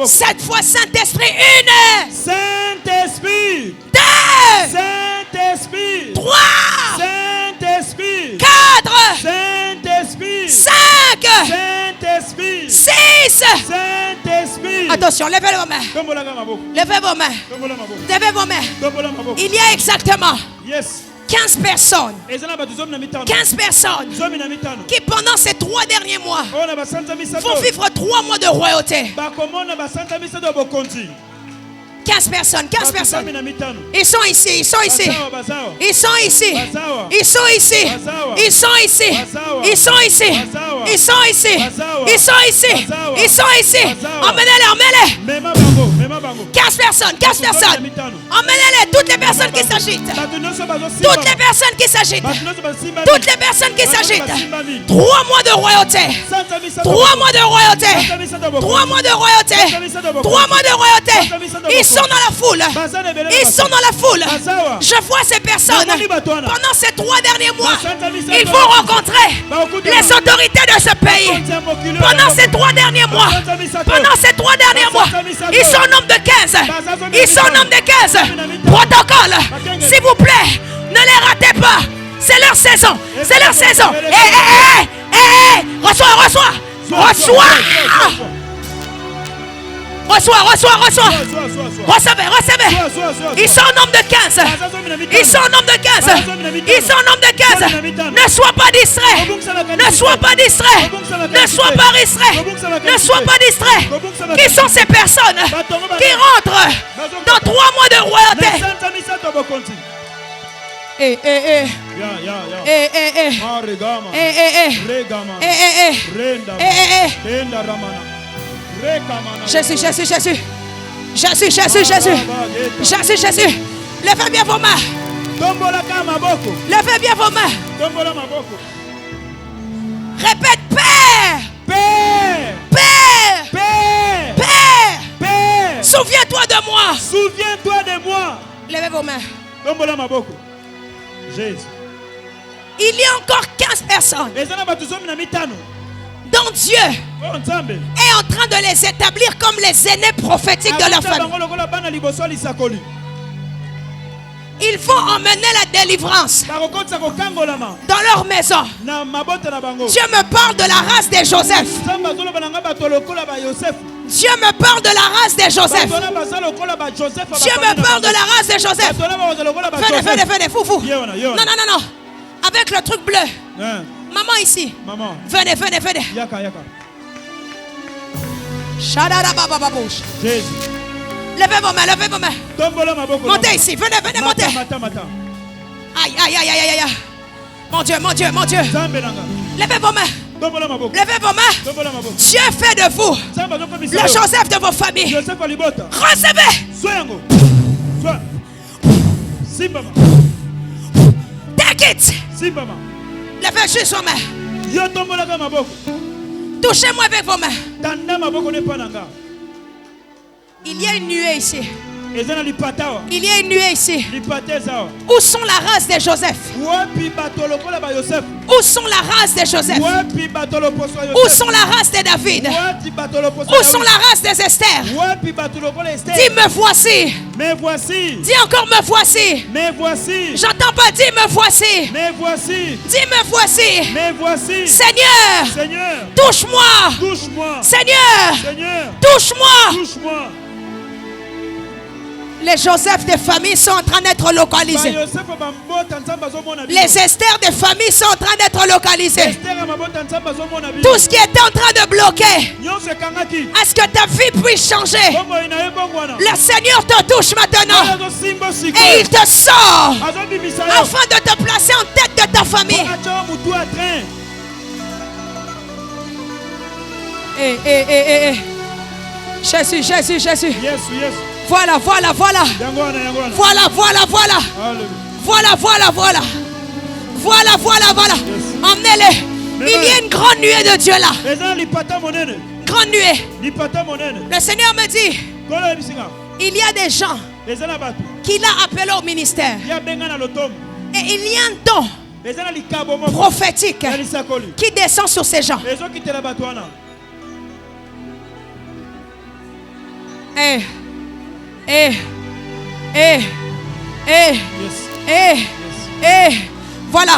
Cette fois, Saint-Esprit, une. Saint-Esprit. Deux. Saint-Esprit. Trois. Saint-Esprit. Quatre. Saint-Esprit. Cinq. Saint-Esprit. Six. Saint-Esprit. Attention, levez vos mains. Levez vos mains. Levez vos mains. Il y a exactement 15 personnes. 15 personnes qui pendant ces 3 derniers mois vont vivre 3 mois de royauté. 15 personnes, 15 personnes. Ils sont ici, ils sont ici. Ils sont ici. Ils sont ici. Ils sont ici. Ils sont ici. Ils sont ici. Ils sont ici. Ils sont ici. Emmenez-les, emmenez-les. 15 personnes, 15 personnes. Emmenez-les, toutes les personnes qui s'agitent. Toutes les personnes qui s'agitent. Toutes les personnes qui s'agitent. 3 mois de royauté. 3 mois de royauté. 3 mois de royauté. 3 mois de royauté. Ils sont dans la foule. Ils sont dans la foule. Je vois ces personnes. Pendant ces 3 derniers mois, ils vont rencontrer les autorités de ce pays. Pendant ces 3 derniers mois. Pendant ces 3 derniers mois. Ils sont au nombre de 15. Ils sont au nombre de 15. Protocole. S'il vous plaît, ne les ratez pas. C'est leur saison. C'est leur saison. Reçois, reçois. Reçois. Reçois. Recevez. Ils sont au nombre de 15. Ils sont au nombre de 15. Ils sont au nombre de 15. Ne sois pas distrait. Ne sois pas distrait. Ne sois pas distrait. Ne sois pas distrait. Qui sont ces personnes qui rentrent dans 3 mois de royauté? Jésus. Levez bien vos mains. Levez bien vos mains. Répète, Père. Père. Souviens-toi de moi. Levez vos mains. Jésus. Il y a encore 15 personnes dont Dieu est en train de les établir comme les aînés prophétiques de leur famille. Ils vont emmener la délivrance dans leur maison. Dieu me parle de la race des Joseph. Dieu me parle de la race des Joseph. Dieu me parle de la race des Joseph. Venez, foufou. Non. Avec le truc bleu. Maman ici. Maman. Venez. Yaka. Jésus. Levez vos mains. Montez ici. Venez, montez. Aïe. Mon Dieu. Levez vos mains. Dieu fait de vous le Joseph de vos familles. Recevez. Take it. Levez juste vos mains. Touchez-moi avec vos mains. Il y a une nuée ici. Il y a une nuée ici. Où sont la race des Joseph? Où sont la race des Joseph? Où sont la race des David? Où sont la race des Esther? Dis me voici. Dis encore me voici. J'entends pas dire me voici. Dis me voici. Seigneur, touche-moi. Seigneur, touche-moi. Les Joseph des familles sont en train d'être localisés. Les Esther des familles sont en train d'être localisés. Tout ce qui était en train de bloquer à ce que ta vie puisse changer, le Seigneur te touche maintenant et il te sort afin de te placer en tête de ta famille. Jésus. Voilà. Emmenez-les. Il y a une grande nuée de Dieu là. Grande nuée. Le Seigneur me dit, il y a des gens qu'il a appelés au ministère. Et il y a un don prophétique qui descend sur ces gens. Voilà.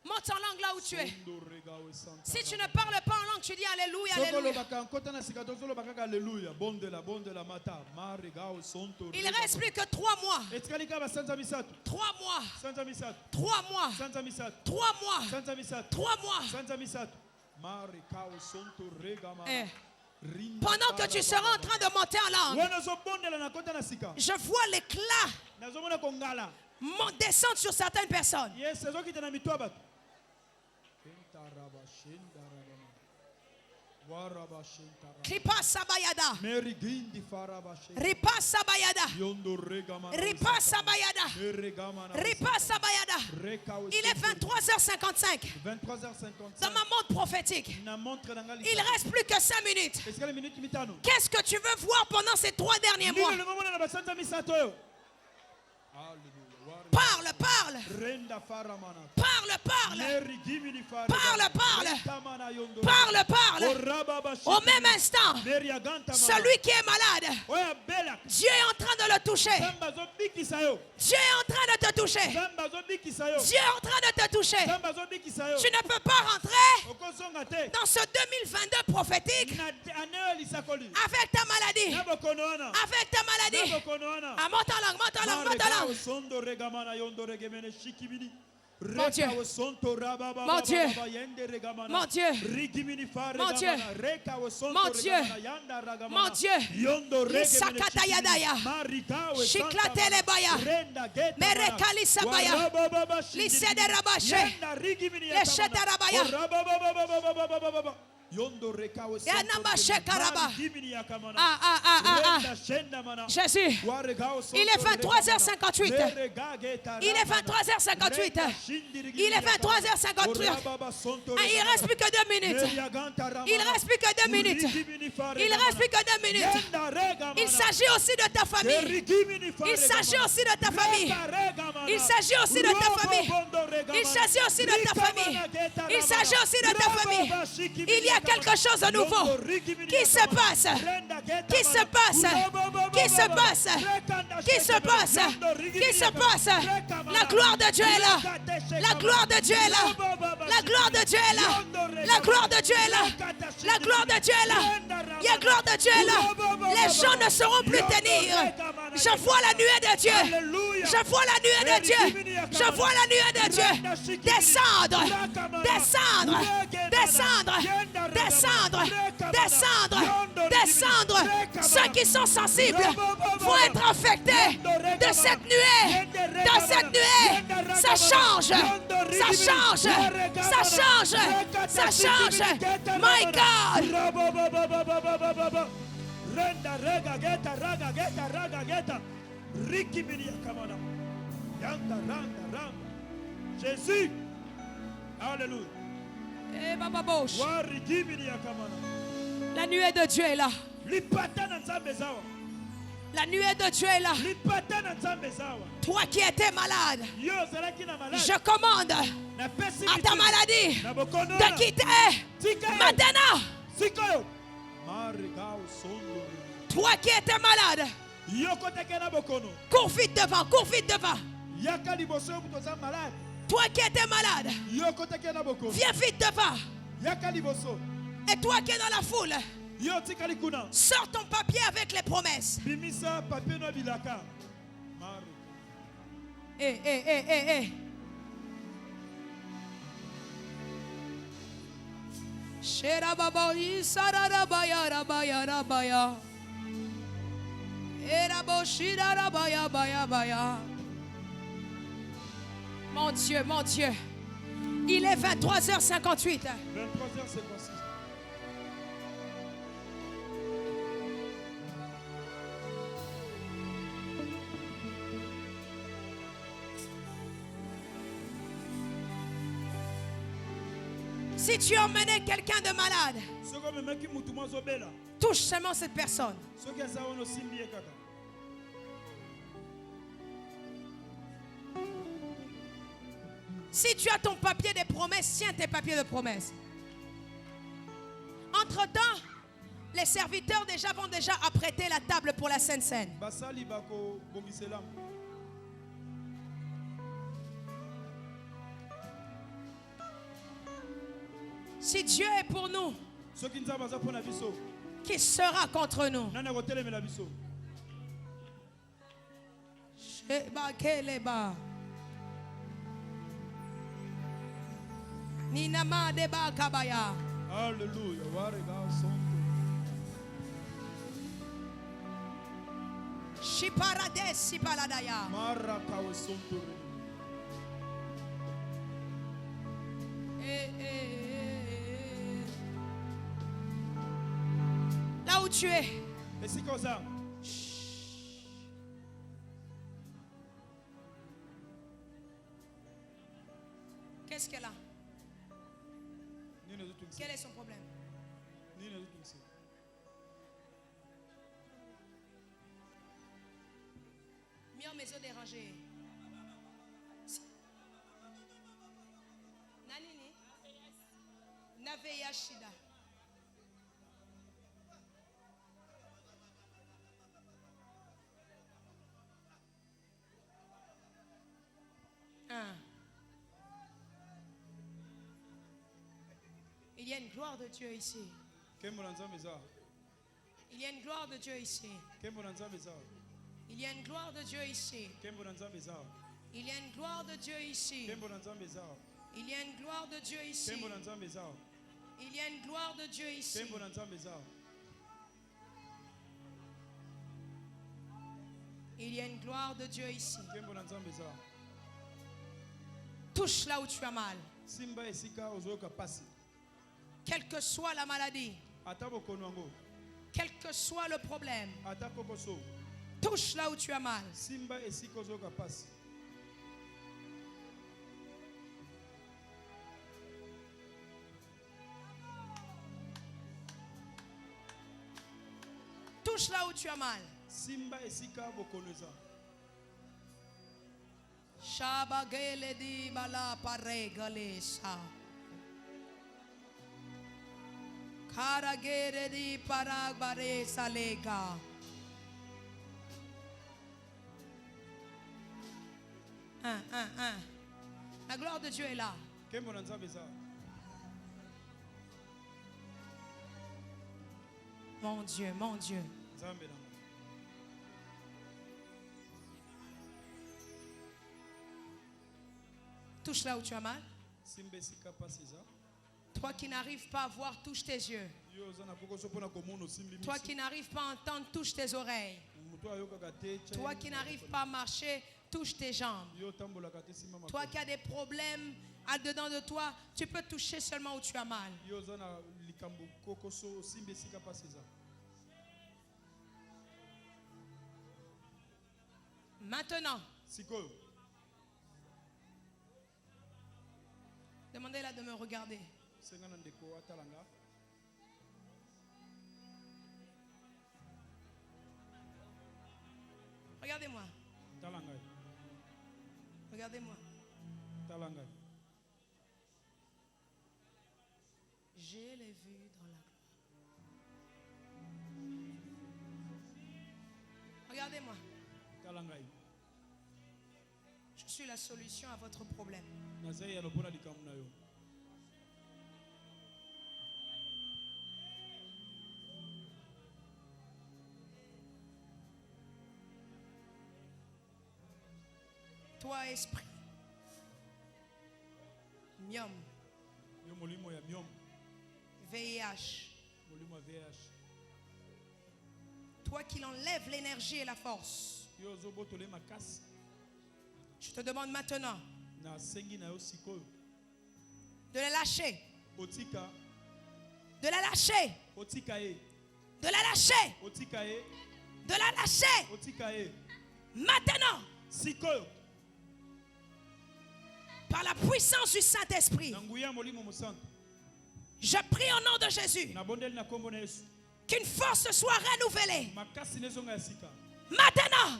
Monte en langue là où tu es. Si tu ne parles pas en langue, tu dis Alléluia, Alléluia. Il ne reste plus que 3 mois. 3 mois. 3 mois. 3 mois. 3 mois. Pendant que tu seras en train de monter en langue, je vois l'éclat descendre sur certaines personnes. Ripa Sabayada. Ripa Sabayada. Ripa Sabayada. Ripa Sabayada. Il est 23h55. Dans ma montre prophétique. Il ne reste plus que 5 minutes. Qu'est-ce que tu veux voir pendant ces 3 derniers mois? Parle, parle. Parle, parle. Parle, parle. Parle, parle. Au même instant, celui qui est malade, Dieu est en train de le toucher. Dieu est en train de te toucher. Dieu est en train de te toucher. Tu ne peux pas rentrer dans ce 2022 prophétique avec ta maladie. Avec ta maladie. Ah, monte en langue, monte en langue, monte en langue. Mon Dieu, mon Dieu, mon Dieu, mon Dieu, mon Dieu, mon Dieu, Lisakata Yadaya, Shiklatele Baya, Merekalisa Baya, Lisede Rabache, Leshete Rabaya. Jésus, il est 23h58. Il est 23h58. Il est 23h58. Il ne reste plus que 2 minutes. Il ne reste plus que 2 minutes. Il ne reste plus que 2 minutes. Il s'agit aussi de ta famille. Il s'agit aussi de ta famille. Il s'agit aussi de ta famille. Il s'agit aussi de ta famille. Il s'agit aussi de ta famille. Il y a quelque chose de nouveau qui se passe. Qui se passe. Qui se passe. Qui se passe. Qui se passe. La gloire de Dieu est là. La gloire de Dieu est là. La gloire de Dieu est là. La gloire de Dieu est là. La gloire de Dieu est là. La gloire de Dieu est là. Les gens ne sauront plus tenir. Je vois la nuée de Dieu. Je vois la nuée de Dieu. Je vois la nuée de Dieu. Descendre. Descendre. Descendre. Descendre. Descendre. Descendre. Ceux qui sont sensibles vont être affectés de cette nuée. De cette nuée. Ça change. Ça change. Ça change. Ça change. My God. Renda rega geta raga geta raga geta Riki minia kamana Yanda randa randa Jésus. Alléluia. Eh Baba Bosch. Wa Riki minia kamana. La nuée de Dieu est là. Lipata na nzambe zawa. La nuée de Dieu est là. Lipata na nzambe zawa. Toi qui étais malade, Yo zalaki na malade. je commande à ta maladie de quitter maintenant. Sikoyo. Toi qui étais malade, cours vite devant, cours vite devant. Toi qui étais malade, viens vite devant. Et toi qui es dans la foule, sors ton papier avec les promesses. Eh. Sherababoyi sararabaya rabaya rabaya. Eraboshira rabaya baya baya. Mon Dieu, mon Dieu. Il est 23h58. 23h56. Si tu emmenais quelqu'un de malade, touche seulement cette personne. Si tu as ton papier de promesses, tiens tes papiers de promesses. Entre-temps, les serviteurs vont déjà apprêter la table pour la Sainte Seine. Si Dieu est pour nous, qui sera contre nous? Ninama deba kabaya. Alléluia. Shiparades sipaladaya. Là où tu es. Qu'est-ce qu'elle a? Quel est son problème? Mio maison dérangée. Nanini? Naveya shida. Il y a une gloire de Dieu ici. Il y a une gloire de Dieu ici. Il y a une gloire de Dieu ici. Il y a une gloire de Dieu ici. Il y a une gloire de Dieu ici. Il y a une gloire de Dieu ici. Il y a une gloire de Dieu ici. Touche là où tu as mal. Quelle que soit la maladie, quel que soit le problème, touche là où tu as mal. Touche là où tu as mal. Shabagele di bala paregale sa. Karagere di paragbare salega. La gloire de Dieu est là. Mon Dieu, mon Dieu. Touche là où tu as mal. Toi qui n'arrives pas à voir, touche tes yeux. Toi qui n'arrives pas à entendre, touche tes oreilles. Toi qui n'arrives pas à marcher, touche tes jambes. Toi qui as des problèmes dedans de toi, tu peux toucher seulement où tu as mal. Maintenant, demandez-la de me regarder. Regardez-moi. Regardez-moi. Je l'ai vu dans la gloire. Regardez-moi. Je suis la solution à votre problème. Toi, esprit, Miom, VIH, toi qui enlèves l'énergie et la force, je te demande maintenant de la lâcher, de la lâcher, de la lâcher, de la lâcher, maintenant. Par la puissance du Saint-Esprit, je prie au nom de Jésus qu'une force soit renouvelée. Maintenant,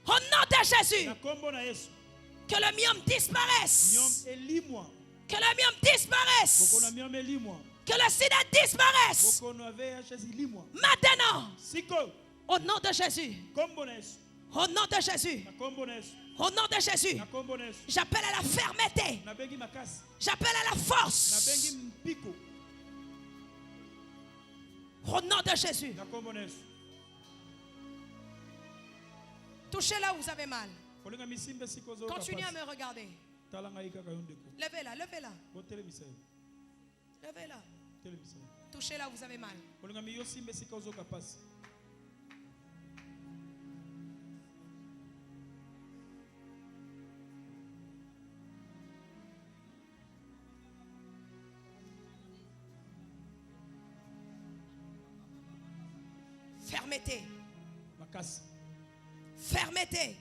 au nom de Jésus, que le myome disparaisse. Que le myome disparaisse. Que le sida disparaisse. Maintenant, au nom de Jésus. Au nom de Jésus. Au nom de Jésus, j'appelle à la fermeté. J'appelle à la force. Au nom de Jésus. Touchez là où vous avez mal. Continuez à me regarder. Levez-la, levez-la. Levez-la. Touchez là où vous avez mal. Fermeté. Fermeté.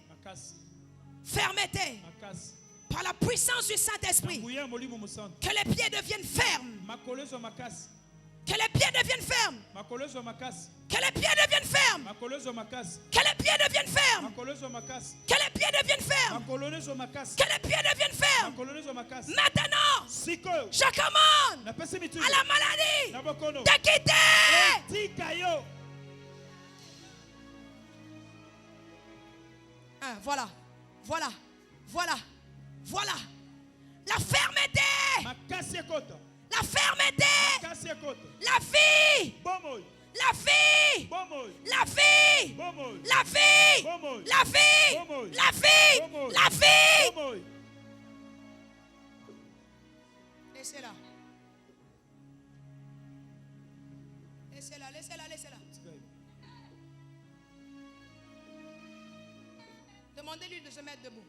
Fermeté. Par la puissance du Saint-Esprit. Que les pieds deviennent fermes. Que les pieds deviennent fermes. Que les pieds deviennent fermes. Que les pieds deviennent fermes. Que les pieds deviennent fermes. Que les pieds deviennent fermes. Maintenant, je commande à la maladie de quitter. Voilà, voilà, voilà, voilà. La fermeté. La fermeté. La vie. La vie. La vie. La vie. La vie. La vie. La vie. Laissez-la. Laissez-la, laissez-la, laissez-la. Demandez-lui de se mettre debout.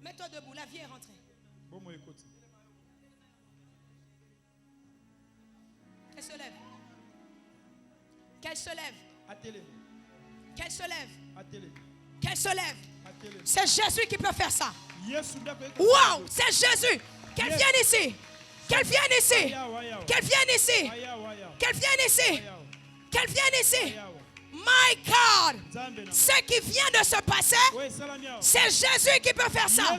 Mets-toi debout, la vie est rentrée. Qu'elle se lève. Qu'elle se lève. Qu'elle se lève. Qu'elle se lève. C'est Jésus qui peut faire ça. Wow, c'est Jésus. Qu'elle vienne ici. Qu'elle vienne ici. Qu'elle vienne ici. Qu'elle vienne ici. Qu'elle vienne ici. My God, ce qui vient de se passer, c'est Jésus qui peut faire ça.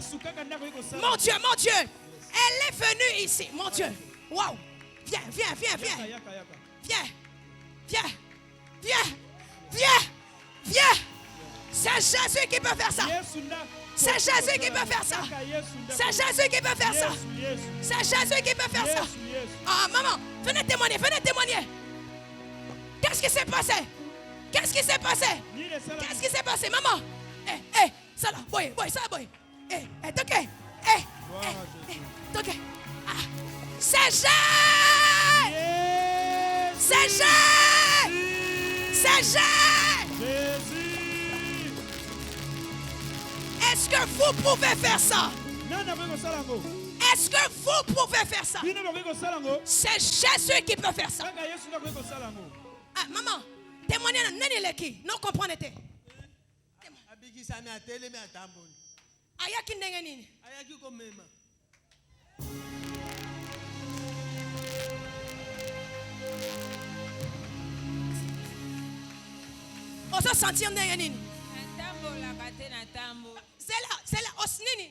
Mon Dieu, elle est venue ici. Mon Dieu, wow. Viens, viens, viens, viens. Viens, viens, viens, viens, viens. C'est Jésus qui peut faire ça. C'est Jésus qui peut faire ça. C'est Jésus qui peut faire ça. C'est Jésus qui peut faire ça. Ah, maman, venez témoigner, venez témoigner. Qu'est-ce qui s'est passé? Qu'est-ce qui s'est passé? Qu'est-ce qui s'est passé, maman? Ça là, boy, ça boy. Toqué. Toqué. C'est Jésus! C'est Jésus! C'est Jésus! Est-ce que vous pouvez faire ça? Est-ce que vous pouvez faire ça? C'est Jésus qui peut faire ça. Ah, maman. Témoignez, non comprenez. Ayaki ndenge nini? Ayaki komema. On se sentir ndenge nini? Natambola kate natambo. C'est là, osnini.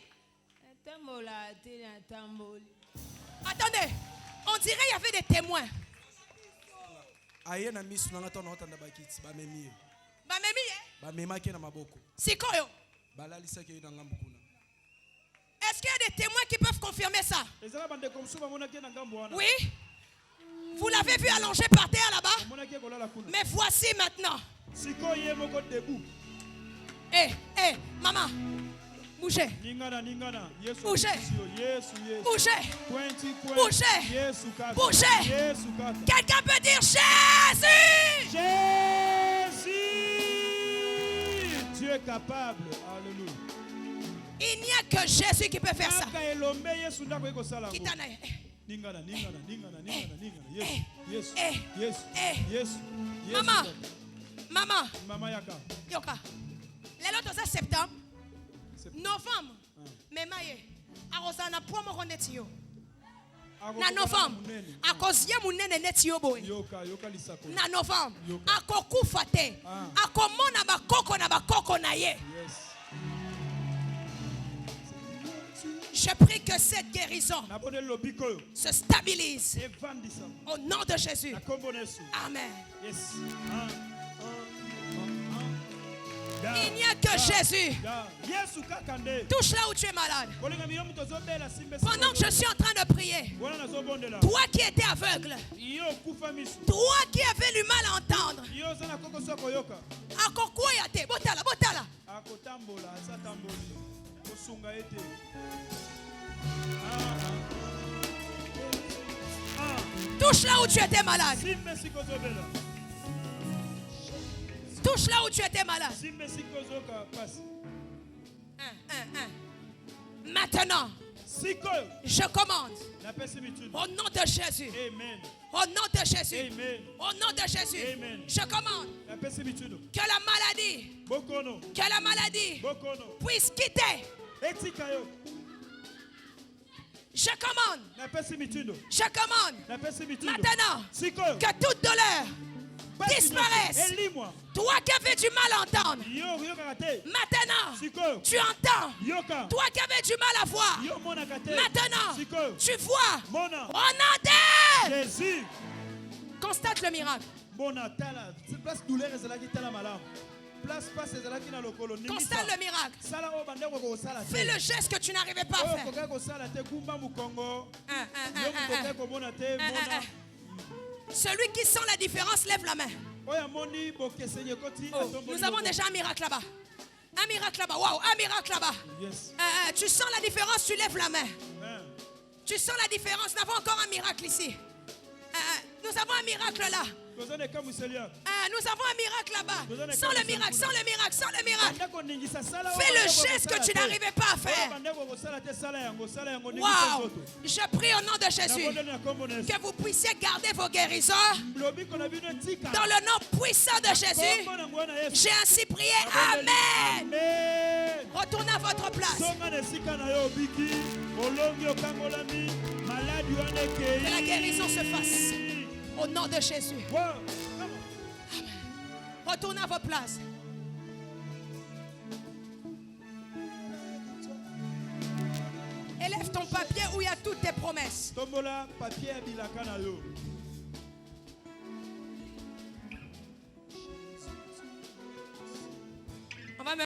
Natambola te natamboli. Attendez, on dirait qu'il y avait des témoins. Aye na misu na ngata na otanda bakiti ba memi. Ba memi ba memaki na maboko. Sikoyo. Balalisa ke na ngambu kuna. Est-ce qu'il y a des témoins qui peuvent confirmer ça? Oui. Vous l'avez vu allongé par terre là-bas? Mais voici maintenant. Maman. Bougez. Bougez. Bougez. Bougez. Bougez. Quelqu'un peut dire Jésus. Jésus. Dieu est capable. Alléluia. Il n'y a que Jésus qui peut faire ça. Maman. Yoka. Le septembre. Novembre. Mais maye. Arosana pour mon rendez-vous. Na novembre. A cause ya munene netio boy. Na novembre. A kokufa te. A komona bakoko na bakoko na ye. Je prie que cette guérison se stabilise au nom de Jésus. Amen. Il n'y a que Jésus. Touche là où tu es malade. Pendant que je suis en train de prier, toi qui étais aveugle, toi qui avais du mal à entendre, botala. Touche là où tu étais malade. Touche là où tu étais malade. Maintenant, je commande au nom de Jésus. Au nom de Jésus. Au nom de Jésus. Je commande que la maladie puisse quitter. Je commande maintenant que toute douleur disparaisse. Toi qui avais du mal à entendre, maintenant tu entends. Toi qui avais du mal à voir, maintenant tu vois. Au nom de Jésus. Constate le miracle. Constate le miracle. Fais le geste que tu n'arrivais pas à faire. Celui qui sent la différence, lève la main. Oh, nous avons déjà un miracle là-bas. Un miracle là-bas. Waouh, un miracle là-bas. Tu sens la différence, tu lèves la main. Tu sens la différence. Nous avons encore un miracle ici. Nous avons un miracle là. Nous avons un miracle là-bas. Sans le miracle. Fais le geste que tu n'arrivais pas à faire. Waouh. Je prie au nom de Jésus que vous puissiez garder vos guérisons. Dans le nom puissant de Jésus, j'ai ainsi prié. Amen. Retournez à votre place. Que la guérison se fasse. Au nom de Jésus. Amen. Retournez à votre place. Élève ton papier où il y a toutes tes promesses.